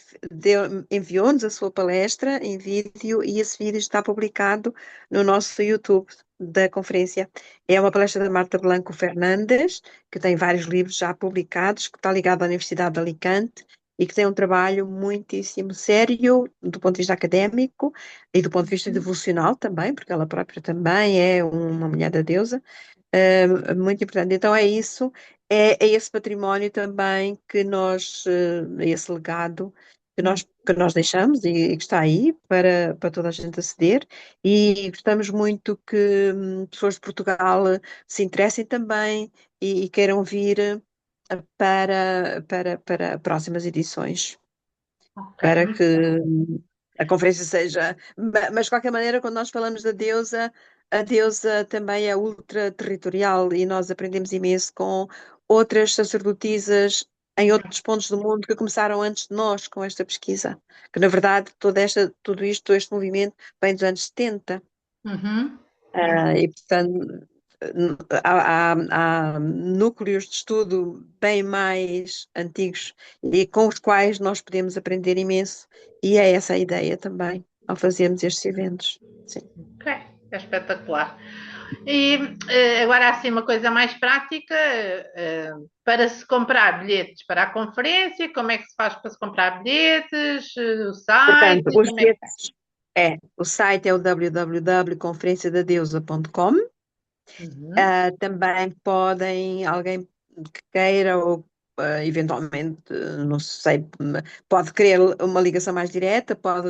enviou-nos a sua palestra em vídeo e esse vídeo está publicado no nosso YouTube da conferência. É uma palestra da Marta Blanco Fernandes, que tem vários livros já publicados, que está ligada à Universidade de Alicante e que tem um trabalho muitíssimo sério do ponto de vista académico e do ponto de vista devocional também, porque ela própria também é uma mulher da deusa, muito importante. Então é isso, é esse património também que esse legado que nós deixamos e que está aí para toda a gente aceder e gostamos muito que pessoas de Portugal se interessem também e queiram vir para próximas edições, Ok, para muito que bem. a conferência seja. Mas, de qualquer maneira, quando nós falamos da deusa, a deusa também é ultra-territorial e nós aprendemos imenso com outras sacerdotisas em outros pontos do mundo que começaram antes de nós com esta pesquisa. Que, na verdade, tudo isto, todo este movimento vem dos anos 70. Uhum. E, portanto, há núcleos de estudo bem mais antigos e com os quais nós podemos aprender imenso, e é essa a ideia também ao fazermos estes eventos. Sim. Ok, é espetacular. E agora, assim, uma coisa mais prática, para se comprar bilhetes para a conferência, como é que se faz para se comprar bilhetes, o site, Portanto, os como é que é? bilhetes o site é o www.conferenciadadeusa.com. Uhum. Também alguém que queira ou eventualmente, não sei, pode querer uma ligação mais direta, pode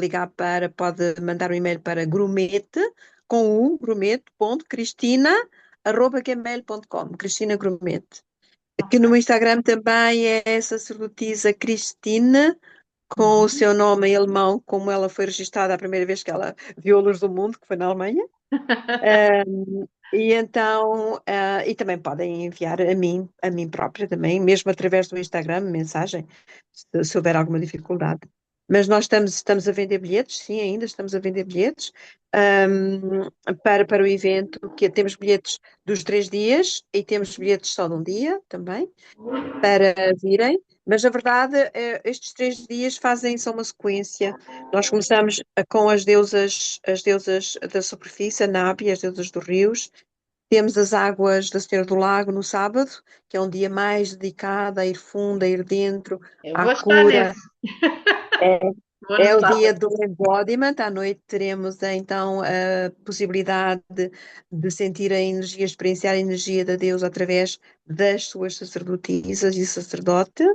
mandar um e-mail para grumete, com o grumete.cristina@gmail.com, Cristina Grumete. Que Ok. no Instagram também é sacerdotisa Cristina, com o Uhum. seu nome em alemão, como ela foi registada a primeira vez que ela viu a luz do mundo, que foi na Alemanha. E então, e também podem enviar a mim própria também, mesmo através do Instagram, mensagem, se houver alguma dificuldade. Mas nós estamos a vender bilhetes, sim, ainda estamos a vender bilhetes, para o evento, que temos bilhetes dos 3 dias e temos bilhetes só de um dia também para virem, mas na verdade estes 3 dias fazem só uma sequência. Nós começamos com as deusas da superfície, a Nábia, as deusas dos rios. Temos as águas da Senhora do Lago no sábado, que é um dia mais dedicado a ir fundo, a ir dentro, Eu à vou estar cura. nesse, É, vou no é o dia sábado. do embodiment. À noite teremos então a possibilidade de sentir a energia, experienciar a energia da deusa através das suas sacerdotisas e sacerdote.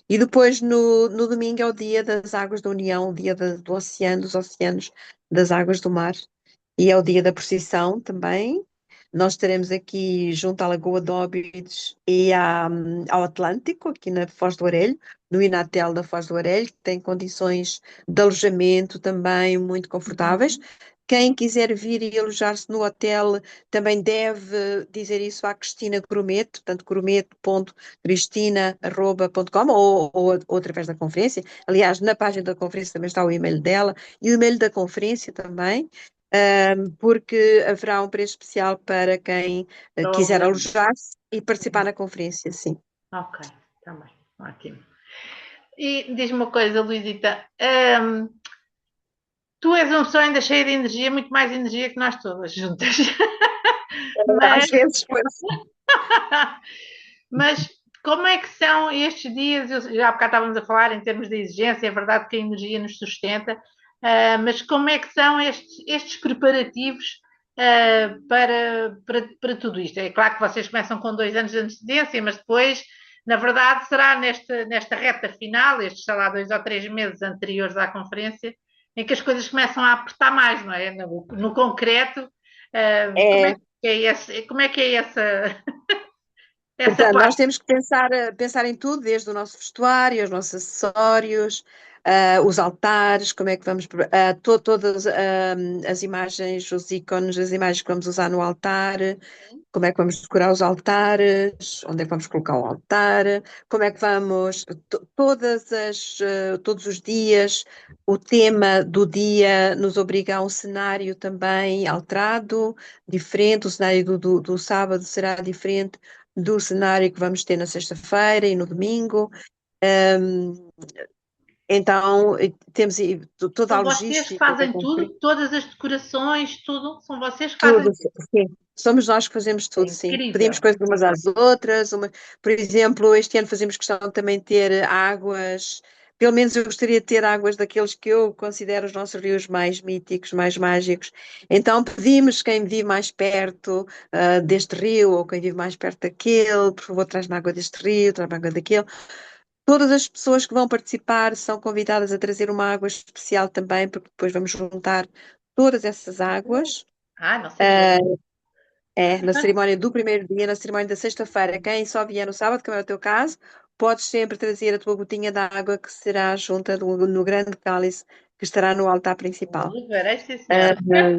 E depois no domingo é o dia das águas da união, o dia do oceano, dos oceanos, das águas do mar. E é o dia da procissão também. Nós estaremos aqui junto à Lagoa de Óbidos e ao Atlântico, aqui na Foz do Orelho, no Inatel da Foz do Orelho, que tem condições de alojamento também muito confortáveis. Quem quiser vir e alojar-se no hotel também deve dizer isso à Cristina Grumete, portanto, grumete.cristina@.com ou através da conferência. Aliás, na página da conferência também está o e-mail dela e o e-mail da conferência também, porque haverá um preço especial para quem quiser Obviamente. alojar-se e participar na conferência, sim. Ok, também. Ótimo. E diz-me uma coisa, Luisita. Tu és uma pessoa ainda cheia de energia, muito mais energia que nós todas juntas. Às Mas, vezes, pois. mas como é que são estes dias? Já há bocado estávamos a falar em termos de exigência, é verdade que a energia nos sustenta, mas como é que são estes preparativos para tudo isto? É claro que vocês começam com 2 anos de antecedência, mas depois, na verdade, será nesta reta final, estes, sei lá, 2 ou 3 meses anteriores à conferência, em que as coisas começam a apertar mais, não é? No concreto, como é É, que é como é que é essa portanto, nós parte? temos que pensar em tudo, desde o nosso vestuário, os nossos acessórios, os altares, como é que vamos, todas as imagens, os ícones, as imagens que vamos usar no altar, como é que vamos decorar os altares, onde é que vamos colocar o altar, como é que vamos, todos os dias, o tema do dia nos obriga a um cenário também alterado, diferente, o cenário do sábado será diferente do cenário que vamos ter na sexta-feira e no domingo. Um, então, temos toda a São vocês que logística da fazem tudo, conferência, todas as decorações, tudo, são vocês que fazem tudo, sim. Somos nós que fazemos tudo. tudo, É sim. Pedimos incrível. coisas umas às outras. Por exemplo, este ano fazemos questão de também ter águas. Pelo menos eu gostaria de ter águas daqueles que eu considero os nossos rios mais míticos, mais mágicos. Então pedimos quem vive mais perto deste rio ou quem vive mais perto daquele, por favor, traz-me água deste rio, traz-me água daquele. Todas as pessoas que vão participar são convidadas a trazer uma água especial também, porque depois vamos juntar todas essas águas. Ah, não sabia. Na cerimónia do primeiro dia, na cerimónia da sexta-feira. Quem só vier no sábado, como é o teu caso, podes sempre trazer a tua gotinha de água que será junta no grande cálice que estará no altar principal. Verei, sim, Ah, senhora.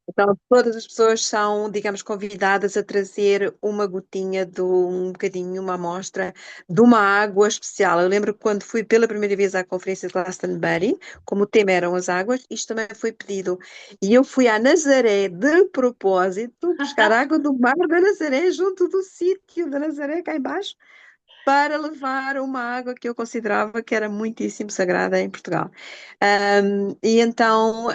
então, todas as pessoas são, digamos, convidadas a trazer uma gotinha um bocadinho, uma amostra de uma água especial. Eu lembro que quando fui pela primeira vez à conferência de Glastonbury, como o tema eram as águas, isto também foi pedido. E eu fui à Nazaré de propósito buscar água do mar da Nazaré, junto do sítio da Nazaré, cá embaixo, para levar uma água que eu considerava que era muitíssimo sagrada em Portugal. E então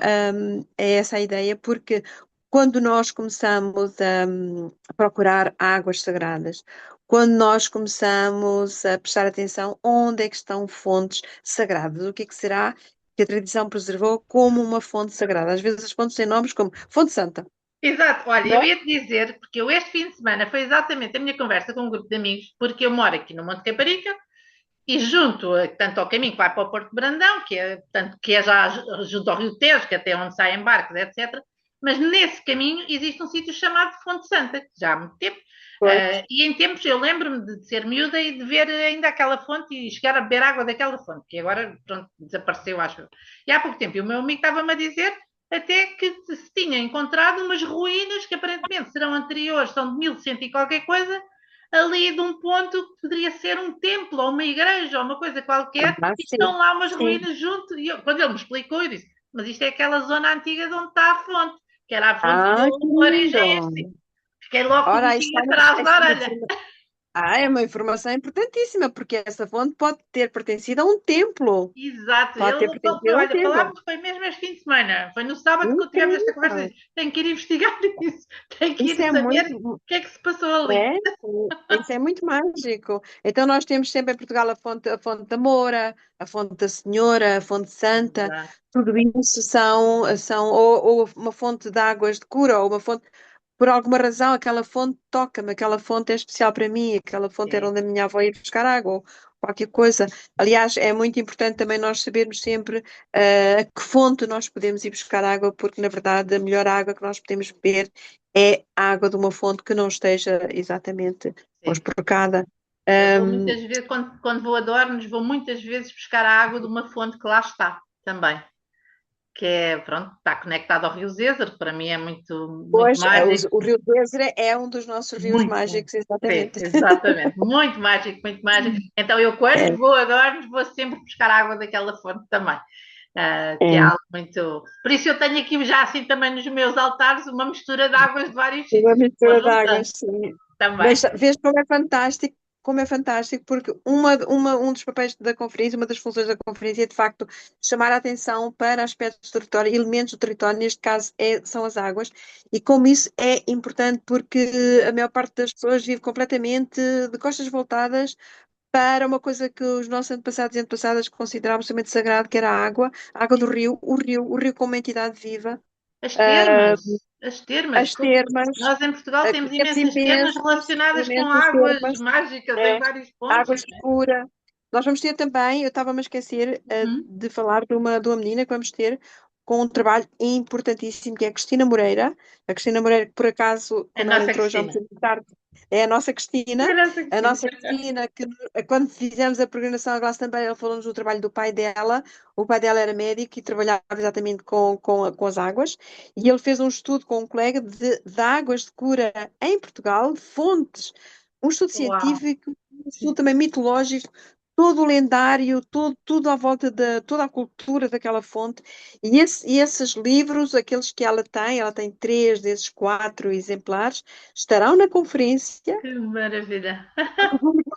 é essa a ideia, porque quando nós começamos a procurar águas sagradas, quando nós começamos a prestar atenção onde é que estão fontes sagradas, o que é que será que a tradição preservou como uma fonte sagrada? Às vezes as fontes têm nomes como Fonte Santa, Exato, olha, não eu é? ia te dizer, porque eu este fim de semana foi exatamente a minha conversa com um grupo de amigos, porque eu moro aqui no Monte Caparica e junto, tanto ao caminho que vai para o Porto de Brandão, que é já junto ao Rio Tejo, que é até onde saem barcos, etc. Mas nesse caminho existe um sítio chamado Fonte Santa, que já há muito tempo. Pois. E em tempos eu lembro-me de ser miúda e de ver ainda aquela fonte e chegar a beber água daquela fonte, que agora, pronto, desapareceu, acho eu. E há pouco tempo, e o meu amigo estava-me a dizer até que se tinha encontrado umas ruínas que aparentemente serão anteriores, são de 1100 e qualquer coisa, ali de um ponto que poderia ser um templo ou uma igreja ou uma coisa qualquer, e Sim, estão lá umas sim. ruínas junto. E quando ele me explicou, eu disse: Mas isto é aquela zona antiga de onde está a fonte, que era a fonte Ah, que do origem este. lindo! Fiquei logo com o Ora, aí bichinho está atrás da orelha. é uma informação importantíssima, porque essa fonte pode ter pertencido a um templo. Exato, Pode ter ele pertencido a um olha, templo. falámos, foi mesmo este fim de semana, foi no sábado que tivemos esta conversa. Incrível! Disse, tenho que ir investigar isso, tenho que Isso ir é saber muito, o que é que se passou ali. é, isso é muito mágico. Então nós temos sempre em Portugal a fonte da Moura, a fonte da Senhora, a fonte Santa, Exato, tudo isso ou uma fonte de águas de cura, ou uma fonte, por alguma razão, aquela fonte toca-me, aquela fonte é especial para mim, aquela fonte era sim. onde a minha avó ia buscar água, ou qualquer coisa. Aliás, é muito importante também nós sabermos sempre a que fonte nós podemos ir buscar água, porque na verdade a melhor água que nós podemos beber é a água de uma fonte que não esteja exatamente Sim. conspurcada. Eu vou Ahm, muitas vezes, quando vou a Dornos, vou muitas vezes buscar a água de uma fonte que lá está também, que é, pronto, está conectado ao Rio Zezer, que para mim é muito, muito Pois, mágico, o Rio Tejo é um dos nossos rios muito, muito. mágicos, Sim, exatamente. exatamente, muito mágico, muito mágico. Então eu É, quando vou a Dornos vou sempre buscar água daquela fonte também, que é é. algo muito... Por isso eu tenho aqui já assim também nos meus altares uma mistura de águas de vários Uma sítios, vou mistura de juntando águas, sim. também. Mas vês como é fantástico, porque um dos papéis da conferência, uma das funções da conferência é de facto chamar a atenção para aspectos do território, elementos do território, neste caso são as águas, e como isso é importante porque a maior parte das pessoas vive completamente de costas voltadas para uma coisa que os nossos antepassados e antepassadas consideravam absolutamente sagrado, que era a água do rio, o rio como uma entidade viva. As Ah, termas, as termas. as termas, Nós em Portugal temos temos imensas termas relacionadas com imensas águas termas, mágicas em é, vários pontos. água escura. Nós vamos ter também, eu estava-me a esquecer Uhum. de falar de uma menina que vamos ter com um trabalho importantíssimo, que é a Cristina Moreira, que por acaso, A quando ela nossa entrou já Cristina. muito tarde, é A nossa a Cristina. nossa Cristina, que quando fizemos a programação à Glastonbury, ela falou-nos do trabalho do pai dela. O pai dela era médico e trabalhava exatamente com as águas, e ele fez um estudo com um colega de águas de cura em Portugal, de fontes, um estudo Uau. científico, um estudo também mitológico, todo o lendário, tudo à volta de toda a cultura daquela fonte. E esses livros, aqueles que ela tem 3 desses 4 exemplares, estarão na conferência. Que maravilha. O público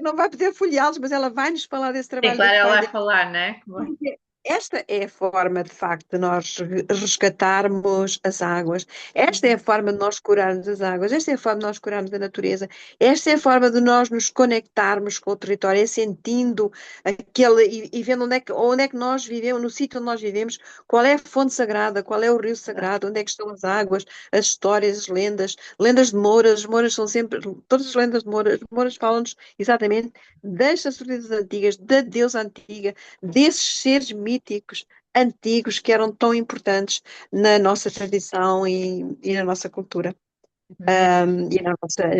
não vai poder folheá-los, mas ela vai nos falar desse Sim, trabalho do claro, ela pai vai dela. falar, né? Que bom. Porque esta é a forma, de facto, de nós resgatarmos as águas. Esta é a forma de nós curarmos as águas. Esta é a forma de nós curarmos a natureza. Esta é a forma de nós nos conectarmos com o território, é sentindo aquele e vendo onde é que nós vivemos, no sítio onde nós vivemos, qual é a fonte sagrada, qual é o rio sagrado, onde é que estão as águas, as histórias, as lendas, lendas de Mouras. As Mouras são sempre, todas as lendas de Mouras, Mouras falam-nos exatamente das sacerdotisas antigas, da deusa antiga, desses seres míticos antigos que eram tão importantes na nossa tradição e na nossa cultura, Mesmo. e na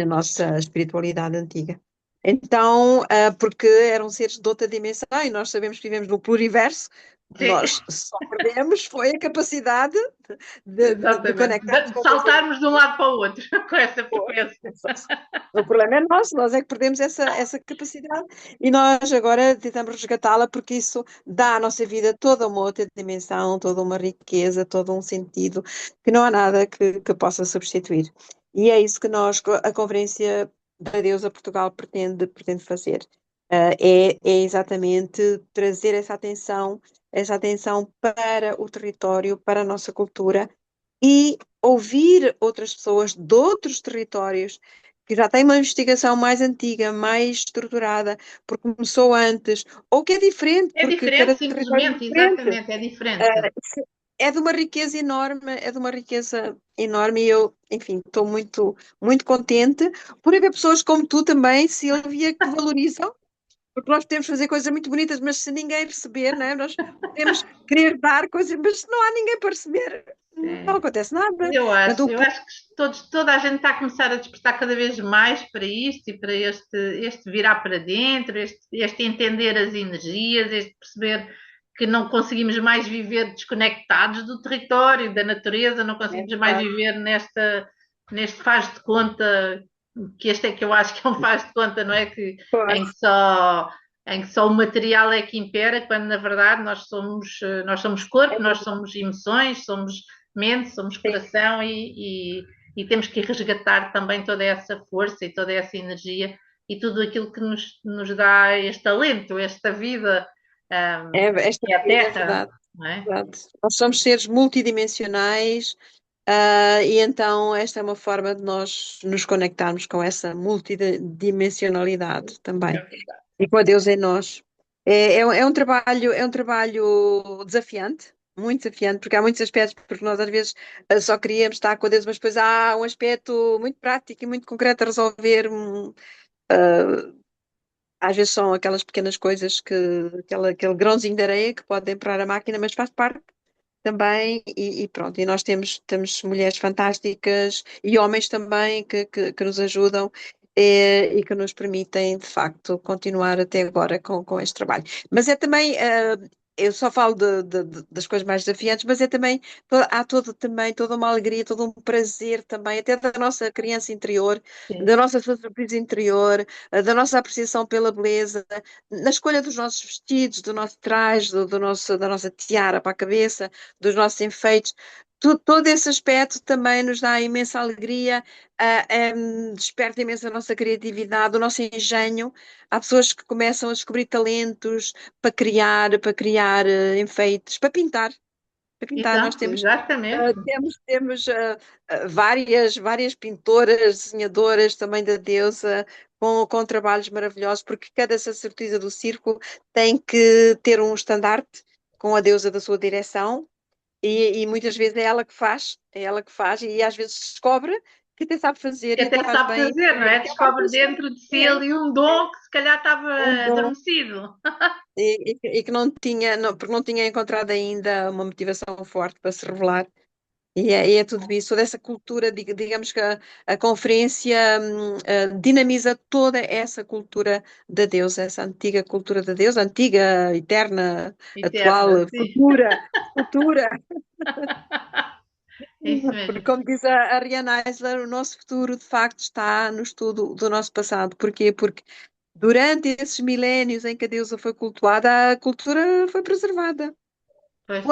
nossa espiritualidade antiga. Então, porque eram seres de outra dimensão e nós sabemos que vivemos no pluriverso, Sim, nós só perdemos foi a capacidade de exatamente. conectarmos De com Deus. saltarmos de um lado para o outro com essa Pois, frequência. o problema é nosso, nós é que perdemos essa capacidade e nós agora tentamos resgatá-la porque isso dá à nossa vida toda uma outra dimensão, toda uma riqueza, todo um sentido que não há nada que possa substituir. E é isso que a Conferência da Deusa Portugal pretende fazer. É exatamente trazer essa atenção para o território, para a nossa cultura e ouvir outras pessoas de outros territórios que já têm uma investigação mais antiga, mais estruturada, porque começou antes, ou que é diferente, É porque diferente, cada território é simplesmente, diferente. exatamente, é diferente. Ah, é de uma riqueza enorme, é de uma riqueza enorme e eu, enfim, estou muito contente por haver pessoas como tu também, Silvia, que valorizam, porque nós podemos fazer coisas muito bonitas, mas se ninguém receber, né, nós podemos querer dar coisas, mas se não há ninguém para receber, não Sim. acontece nada. Eu Portanto, acho que toda a gente está a começar a despertar cada vez mais para isto e para este virar para dentro, este entender as energias, este perceber que não conseguimos mais viver desconectados do território, da natureza, não é conseguimos mais verdade. viver neste faz de conta, que este é que eu acho que é um faz de conta, não é? Em que Pois, só, em que só o material é que impera, quando na verdade nós somos é corpo, nós verdade. somos emoções, somos mente, somos Sim. coração e temos que resgatar também toda essa força e toda essa energia e tudo aquilo que nos dá este alento, esta vida, Esta que é a vida é Terra, verdade, não é? verdade. Nós somos seres multidimensionais, e então esta é uma forma de nós nos conectarmos com essa multidimensionalidade também. E com a Deus em nós. É um trabalho desafiante, muito desafiante, porque há muitos aspectos, porque nós às vezes só queríamos estar com a Deus, mas depois há um aspecto muito prático e muito concreto a resolver. Às vezes são aquelas pequenas coisas aquele grãozinho de areia que pode temperar a máquina, mas faz parte também, e pronto, e nós temos mulheres fantásticas e homens também que nos ajudam e que nos permitem, de facto, continuar até agora com este trabalho. Mas é também, eu só falo das coisas mais desafiantes, mas é também, há também toda uma alegria, todo um prazer também, até da nossa criança interior, Sim. da nossa surpresa interior, da nossa apreciação pela beleza, na escolha dos nossos vestidos, do nosso traje, da nossa tiara para a cabeça, dos nossos enfeites. Todo esse aspecto também nos dá imensa alegria, desperta imenso a nossa criatividade, o nosso engenho. Há pessoas que começam a descobrir talentos para criar enfeites, para pintar. Para pintar, nós Exato, exatamente. temos várias pintoras, desenhadoras também da deusa, com trabalhos maravilhosos, porque cada sacerdotisa do circo tem que ter um estandarte com a deusa da sua direção, e muitas vezes é ela que faz, e às vezes descobre que até sabe fazer Que e até até faz sabe bem, fazer, não é? até faz Descobre dentro de si bem. ali um dom que se calhar estava É um dom. adormecido. e que não tinha, porque não tinha encontrado ainda uma motivação forte para se revelar. E é tudo isso, toda essa cultura, digamos que a conferência dinamiza toda essa cultura da Deus, essa antiga cultura da Deus, antiga, eterna, atual, Eterna, sim. futura. É isso Porque, mesmo. como diz a Rihanna Eisler, o nosso futuro de facto está no estudo do nosso passado. Porquê? Porque durante esses milénios em que a deusa foi cultuada, a cultura foi preservada. Pois,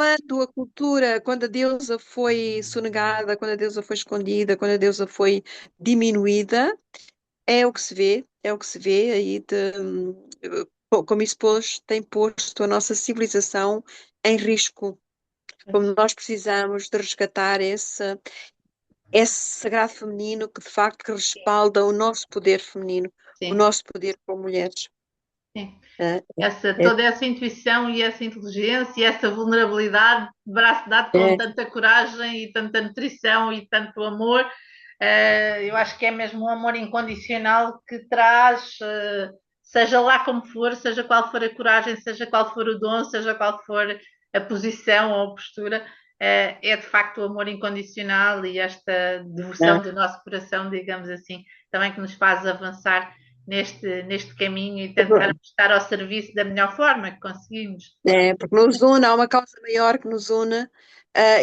Quando a deusa foi sonegada, quando a deusa foi escondida, quando a deusa foi diminuída, é o que se vê, é o que se vê aí como isso tem posto a nossa civilização em risco. Como pois, nós precisamos de resgatar esse sagrado feminino que de facto que respalda o nosso poder feminino, o sim, nosso poder como mulheres. sim. É, é, Toda essa intuição e essa inteligência e essa vulnerabilidade, braço dado com é, tanta coragem e tanta nutrição e tanto amor, eu acho que é mesmo um amor incondicional que traz, seja lá como for, seja qual for a coragem, seja qual for o dom, seja qual for a posição ou a postura, é de facto o amor incondicional e esta devoção do nosso coração, digamos assim, também que nos faz avançar neste caminho e tentar estar ao serviço da melhor forma que conseguimos. porque nos une, há uma causa maior que nos une,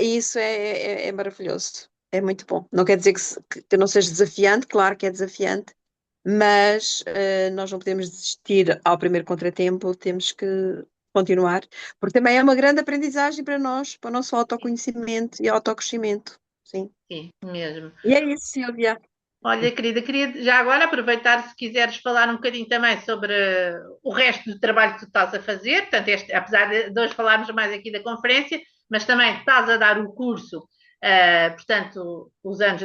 e isso é maravilhoso. É muito bom. Não quer dizer que não seja desafiante, claro que é desafiante, mas nós não podemos desistir ao primeiro contratempo, temos que continuar, porque também é uma grande aprendizagem para nós, para o nosso autoconhecimento e autocrescimento. Sim. Sim, mesmo. E é isso, Silvia. Olha, querida, queria já agora aproveitar se quiseres falar um bocadinho também sobre o resto do trabalho que tu estás a fazer. Portanto, apesar de hoje falarmos mais aqui da conferência, mas também estás a dar o curso, portanto, os anos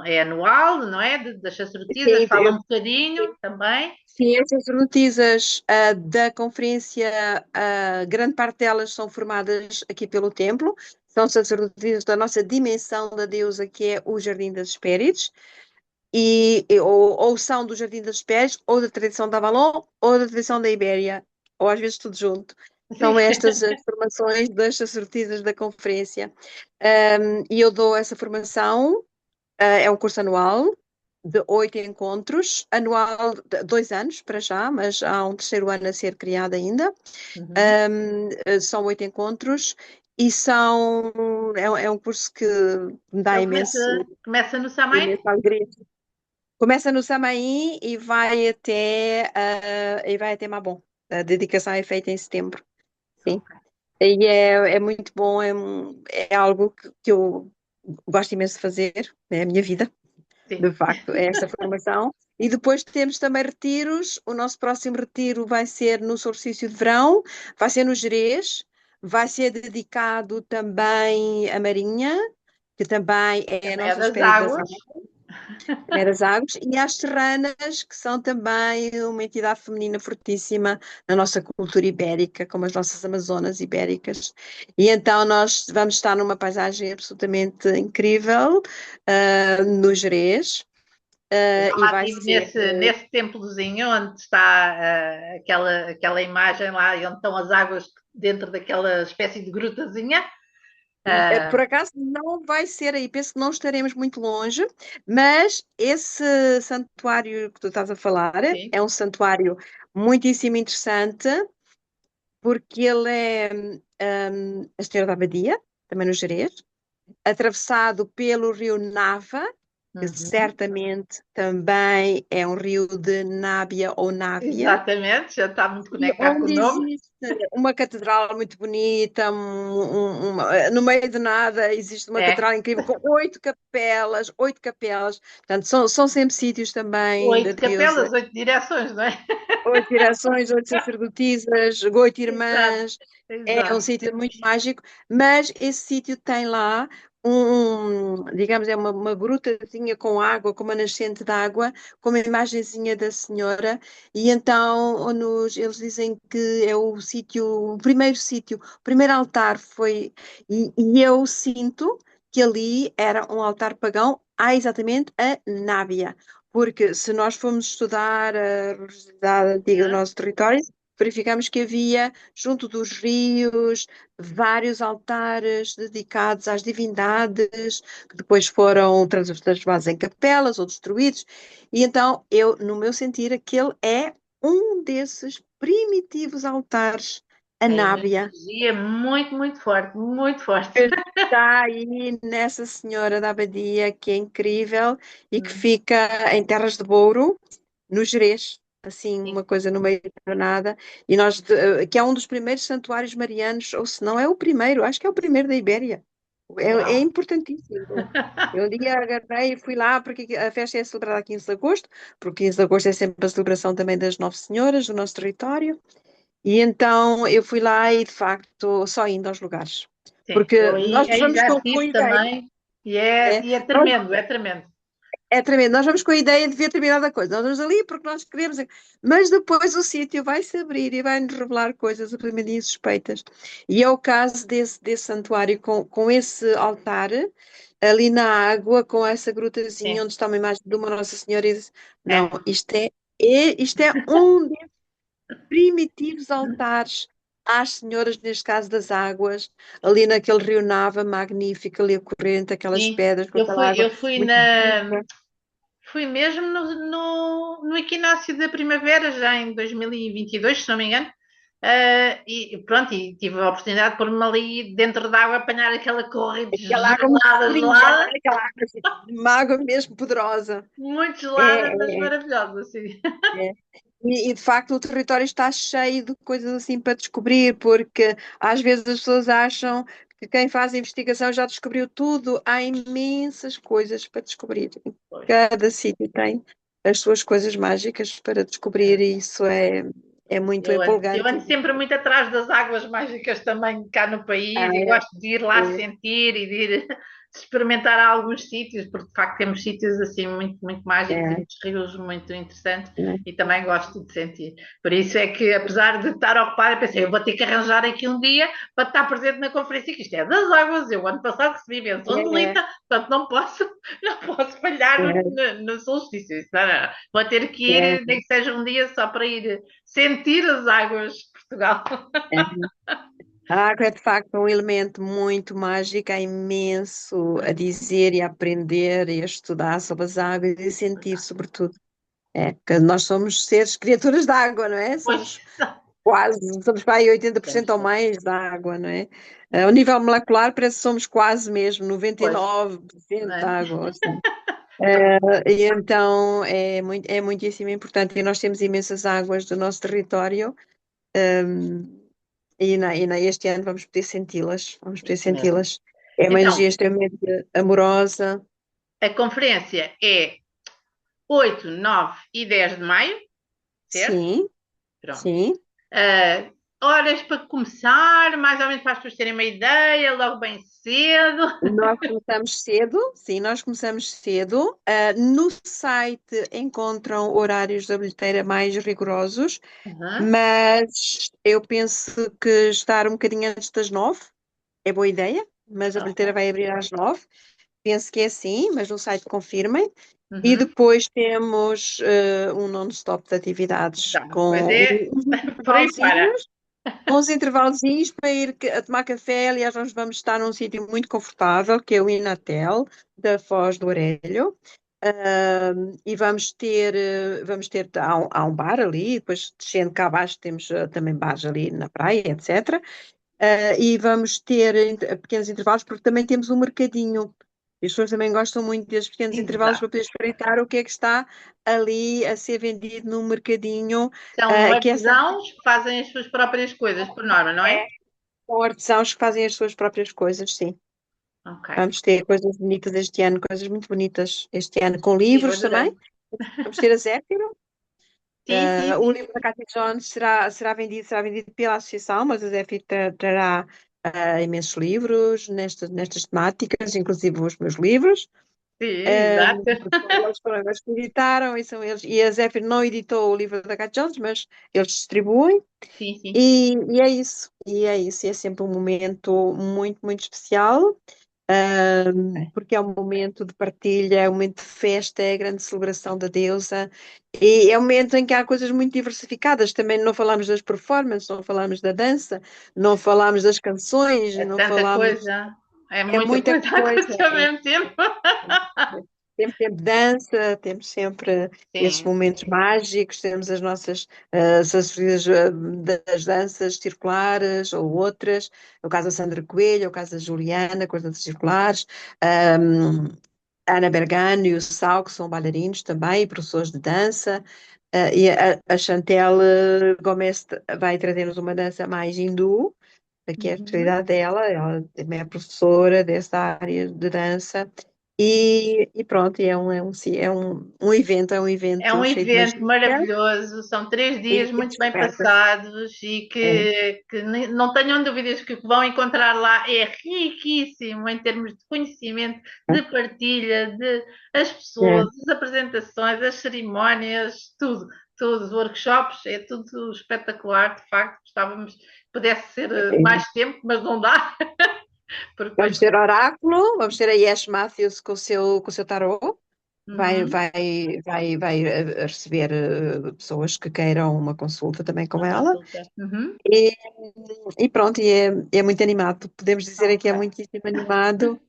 é anual, não é? Das sacerdotisas, Sim, fala um bocadinho também. sim, as sacerdotisas da conferência, grande parte delas são formadas aqui pelo templo, são sacerdotisas da nossa dimensão da deusa, que é o Jardim das Hespérides, ou são do Jardim das Hespérides, ou da tradição da Avalon, ou da tradição da Ibéria, ou às vezes tudo junto. Sim. São estas as formações das sacerdotisas da conferência. E eu dou essa formação, é um curso anual, de 8 encontros, anual de 2 anos para já, mas há um terceiro ano a ser criado ainda. Uhum. São 8 encontros e é um curso que me dá Ele começa no Samai? imensa alegria. Começa no Samaim e vai até Mabon. A dedicação é feita em setembro, sim. Ok. E é muito bom, é algo que eu gosto imenso de fazer, é a minha vida. Sim. De facto, é esta formação. E depois temos também retiros. O nosso próximo retiro vai ser no solstício de verão, vai ser no Gerês, vai ser dedicado também à Marinha, que também é a Também é nossa das espírito das águas. águas, Meras Águas, e às Serranas, que são também uma entidade feminina fortíssima na nossa cultura ibérica, como as nossas Amazonas ibéricas. E então nós vamos estar numa paisagem absolutamente incrível, no Gerês. Eu já E lá vai estive ser. nesse templozinho onde está aquela imagem lá e onde estão as águas dentro daquela espécie de grutazinha. Por Ah, acaso não vai ser aí, penso que não estaremos muito longe, mas esse santuário que tu estás a falar sim, é um santuário muitíssimo interessante, porque ele é a Senhora da Abadia, também no Gerês, atravessado pelo rio Nava, que uhum. certamente também é um rio de Nábia ou Návia, Exatamente, já está muito e conectado com o onde nome. existe uma catedral muito bonita, no meio de nada existe uma É, catedral incrível com 8 capelas, 8 capelas. Portanto, são sempre sítios também da 8 capelas, deusa. 8 direções, não é? 8 direções, 8 sacerdotisas, 8 irmãs. Exato, É um exato. sítio muito mágico, mas esse sítio tem lá digamos, é uma grutazinha com água, com uma nascente de água, com uma imagenzinha da Senhora, e então eles dizem que é o primeiro sítio, o primeiro altar foi, e eu sinto que ali era um altar pagão, há exatamente a Nábia, porque se nós formos estudar a religiosidade antiga do Yeah. nosso território, verificamos que havia, junto dos rios, vários altares dedicados às divindades, que depois foram transformados em capelas ou destruídos. E então, eu, no meu sentir, aquele é um desses primitivos altares, a É uma Nábia, energia muito, muito forte, muito forte. que está aí nessa Senhora da Abadia, que é incrível e que Hum, fica em Terras de Bouro, no Gerês, assim, sim. uma coisa no meio da nada, e nós, que é um dos primeiros santuários marianos, ou se não é o primeiro, acho que é o primeiro da Ibéria. É Uau! importantíssimo. Eu um dia agarrei e fui lá, porque a festa é celebrada a 15 de agosto, porque 15 de agosto é sempre a celebração também das Nove Senhoras do nosso território, e então eu fui lá e, de facto, só indo aos lugares. Sim, Porque eu nós aí vamos já com estive ideia, também né? e é tremendo, é tremendo. É tremendo. Nós vamos com a ideia de ver determinada coisa. Nós vamos ali porque nós queremos. Mas depois o sítio vai se abrir e vai nos revelar coisas absolutamente insuspeitas. E é o caso desse santuário com esse altar ali na água, com essa grutazinha Sim, onde está uma imagem de uma Nossa Senhora. E diz, não, é. isto é um desses primitivos altares às senhoras, neste caso das águas, ali naquele rio Nava magnífico, ali a corrente, aquelas Sim. pedras com aquela água Eu fui muito viva. fui mesmo no equinócio da primavera, já em 2022, se não me engano. E pronto, e tive a oportunidade de pôr-me ali dentro d'água, apanhar aquela corrente Aquela água muito gelada, fria, não gelada, é? Aquela água, assim, uma água mesmo poderosa. muito É, gelada, mas é, maravilhosa, assim. é. E, de facto o território está cheio de coisas assim para descobrir, porque às vezes as pessoas acham que quem faz a investigação já descobriu tudo. Há imensas coisas para descobrir. Pois. Cada sítio tem as suas coisas mágicas para descobrir e isso é muito Eu empolgante. ando sempre muito atrás das águas mágicas também cá no Ah, país e gosto de ir lá é, sentir e de ir experimentar alguns sítios, porque de facto temos sítios assim muito, muito mágicos e é, muitos rios muito interessantes é, e também gosto de sentir. Por isso é que, apesar de estar ocupada, eu pensei, eu vou ter que arranjar aqui um dia para estar presente na conferência, que isto é das águas. Eu ano passado recebi menção de é, Lita, portanto não posso, não posso falhar é, no solstício. Isso não, não. Vou ter que é, ir, nem que seja um dia só para ir sentir as águas de Portugal. é. A água é de facto um elemento muito mágico, há imenso a dizer e a aprender e a estudar sobre as águas e a sentir, sobretudo. É, que nós somos seres, criaturas da água, não é? Pois, Somos para aí 80% temos, ou mais da água, não é? Ao nível molecular parece que somos quase mesmo pois, 99% não é? da água, assim. E então é muitíssimo importante e nós temos imensas águas do nosso território. Este ano vamos poder senti-las, vamos poder Isso mesmo. senti-las. É uma energia Então, extremamente amorosa. a conferência é 8, 9 e 10 de maio, certo? Sim, Pronto. sim. Ah, horas para começar, mais ou menos para as pessoas terem uma ideia, logo bem cedo. Nós começamos cedo, sim, nós começamos cedo. No site encontram horários da bilheteira mais rigorosos, Uhum, mas eu penso que estar um bocadinho antes das 9 é boa ideia, mas a bilheteira ok. vai abrir às 9. Penso que é assim, mas no site confirmem. E Uhum. depois temos um non-stop de atividades Então, depois com é uns por aí para. intervalozinhos, para ir a tomar café. Aliás, nós vamos estar num sítio muito confortável, que é o Inatel, da Foz do Orelho. E vamos ter há um bar ali, depois descendo cá abaixo temos também bares ali na praia, etc. E vamos ter pequenos intervalos, porque também temos um mercadinho. E as pessoas também gostam muito desses pequenos intervalos Exato. para poder espreitar o que é que está ali a ser vendido no mercadinho, São que é artesãos que fazem as suas próprias coisas, por norma, não é? com artesãos que fazem as suas próprias coisas, sim. Ok. Vamos ter coisas bonitas este ano, coisas muito bonitas este ano, com Eu livros também. adorei. Vamos ter a Zéfiro. Sim, sim, O sim. livro da Cathy Jones será vendido pela associação, mas a Zéfiro trará imensos livros nestas temáticas, inclusive os meus livros. Sim, exato. Eles foram eles que editaram e são eles. E a Zéfiro não editou o livro da Cathy Jones, mas eles distribuem. Sim, sim. E é isso. E é isso. E é sempre um momento muito, muito especial. porque é um momento de partilha, é um momento de festa, é a grande celebração da deusa, e é um momento em que há coisas muito diversificadas. Também não falamos das performances, não falamos da dança, não falamos das canções, É não tanta falamos. coisa, é É muita muita coisa a coisa. acontecer ao mesmo tempo. Temos sempre dança, temos sempre esses Sim, momentos mágicos, temos as nossas as associações das danças circulares ou outras, o caso da Sandra Coelho, o caso da Juliana, com as danças circulares, um, a Ana Bergano e o Sal, que são bailarinos também, professores de dança, e a Chantel Gomes vai trazer-nos uma dança mais hindu, que é a uhum. especialidade dela, ela também é professora dessa área de dança, e pronto, é um É evento um cheio de evento magia maravilhoso, são 3 dias e de muito bem descobertas. passados e É, que não tenham dúvidas que o que vão encontrar lá é riquíssimo em termos de conhecimento, de partilha, de as é, pessoas, as apresentações, as cerimónias, tudo, tudo, os workshops, é tudo espetacular, de facto, gostávamos que pudesse ser é. mais tempo, mas não dá, porque Vamos depois... ter oráculo, vamos ter a Yesh Matthews com o seu tarô. Vai, Uhum, vai, vai receber pessoas que queiram uma consulta também com uma ela. consulta. Uhum, E, e pronto, é muito animado. Podemos dizer que é ok. muitíssimo animado.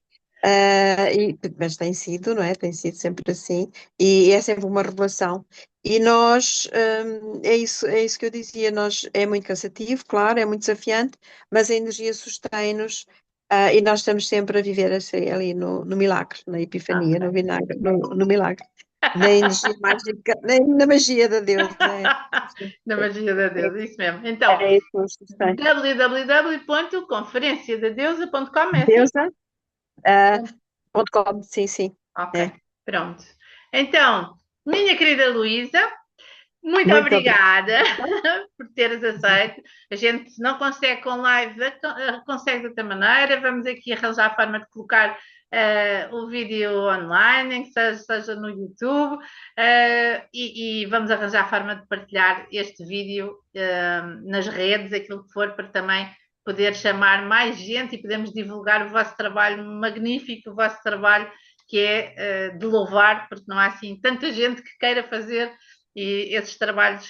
Mas tem sido, não é? Tem sido sempre assim, e é sempre uma revelação. E nós, é isso que eu dizia, nós, é muito cansativo, claro, é muito desafiante, mas a energia sustém-nos, e nós estamos sempre a viver assim, ali no milagre, na epifania, no Ok. vinagre, no milagre, na energia mágica, na magia da Deus, Na magia da é, Deus, isso mesmo. Então, é isso que nos sustém. www.conferenciadadeusa.com é assim? Deusa, ah, ponto com, sim, sim, Ok, é. pronto. Então, minha querida Luísa, muito Muito obrigada obrigada. por teres aceito. A gente não consegue com live, consegue de outra maneira. Vamos aqui arranjar a forma de colocar o vídeo online, em que seja no YouTube, e vamos arranjar a forma de partilhar este vídeo nas redes, aquilo que for, para também poder chamar mais gente e podemos divulgar o vosso trabalho magnífico, o vosso trabalho que é de louvar, porque não há assim tanta gente que queira fazer e esses trabalhos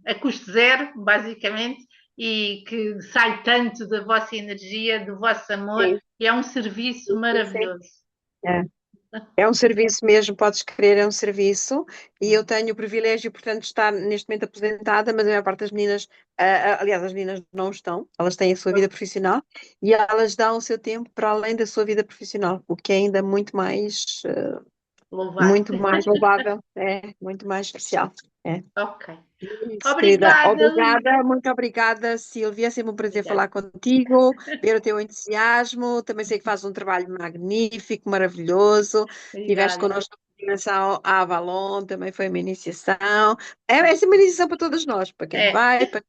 a custo zero, basicamente, e que sai tanto da vossa energia, do vosso amor, Sim, e é um serviço sim, sim. maravilhoso. É. É um serviço mesmo, podes crer, é um serviço. E eu tenho o privilégio, portanto, de estar neste momento aposentada, mas a maior parte das meninas, aliás, as meninas não estão, elas têm a sua vida profissional e elas dão o seu tempo para além da sua vida profissional, o que é ainda Louvar. muito mais louvável, é muito mais especial. É. Ok. Isso, querida. Obrigada, Luísa. Obrigada, muito obrigada, Silvia. É sempre um prazer falar contigo, ver o teu entusiasmo. Também sei que fazes um trabalho magnífico, maravilhoso. Estiveste Obrigada. connosco na iniciação à Avalon, também foi uma iniciação. Essa é uma iniciação para todas nós, para quem É. vai, para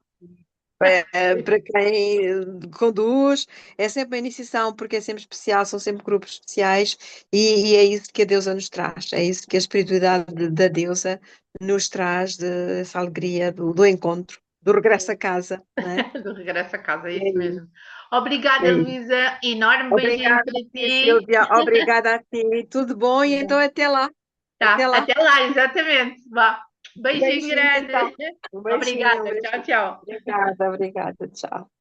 quem conduz. É sempre uma iniciação, porque é sempre especial, são sempre grupos especiais, e é isso que a deusa nos traz, é isso que a espiritualidade da deusa nos traz, essa alegria do encontro, do regresso a casa, não é? Do regresso a casa, é É isso isso. mesmo. Obrigada, É isso. Luísa. Enorme beijinho Obrigada para a ti, ti. Silvia, obrigada a ti, tudo bom, e então até lá, até Tá, lá. até lá, exatamente. Vá. Beijinho Beijinho, grande. então. Um beijinho, um Obrigada. Tchau, beijinho. tchau. Obrigada, obrigada, tchau.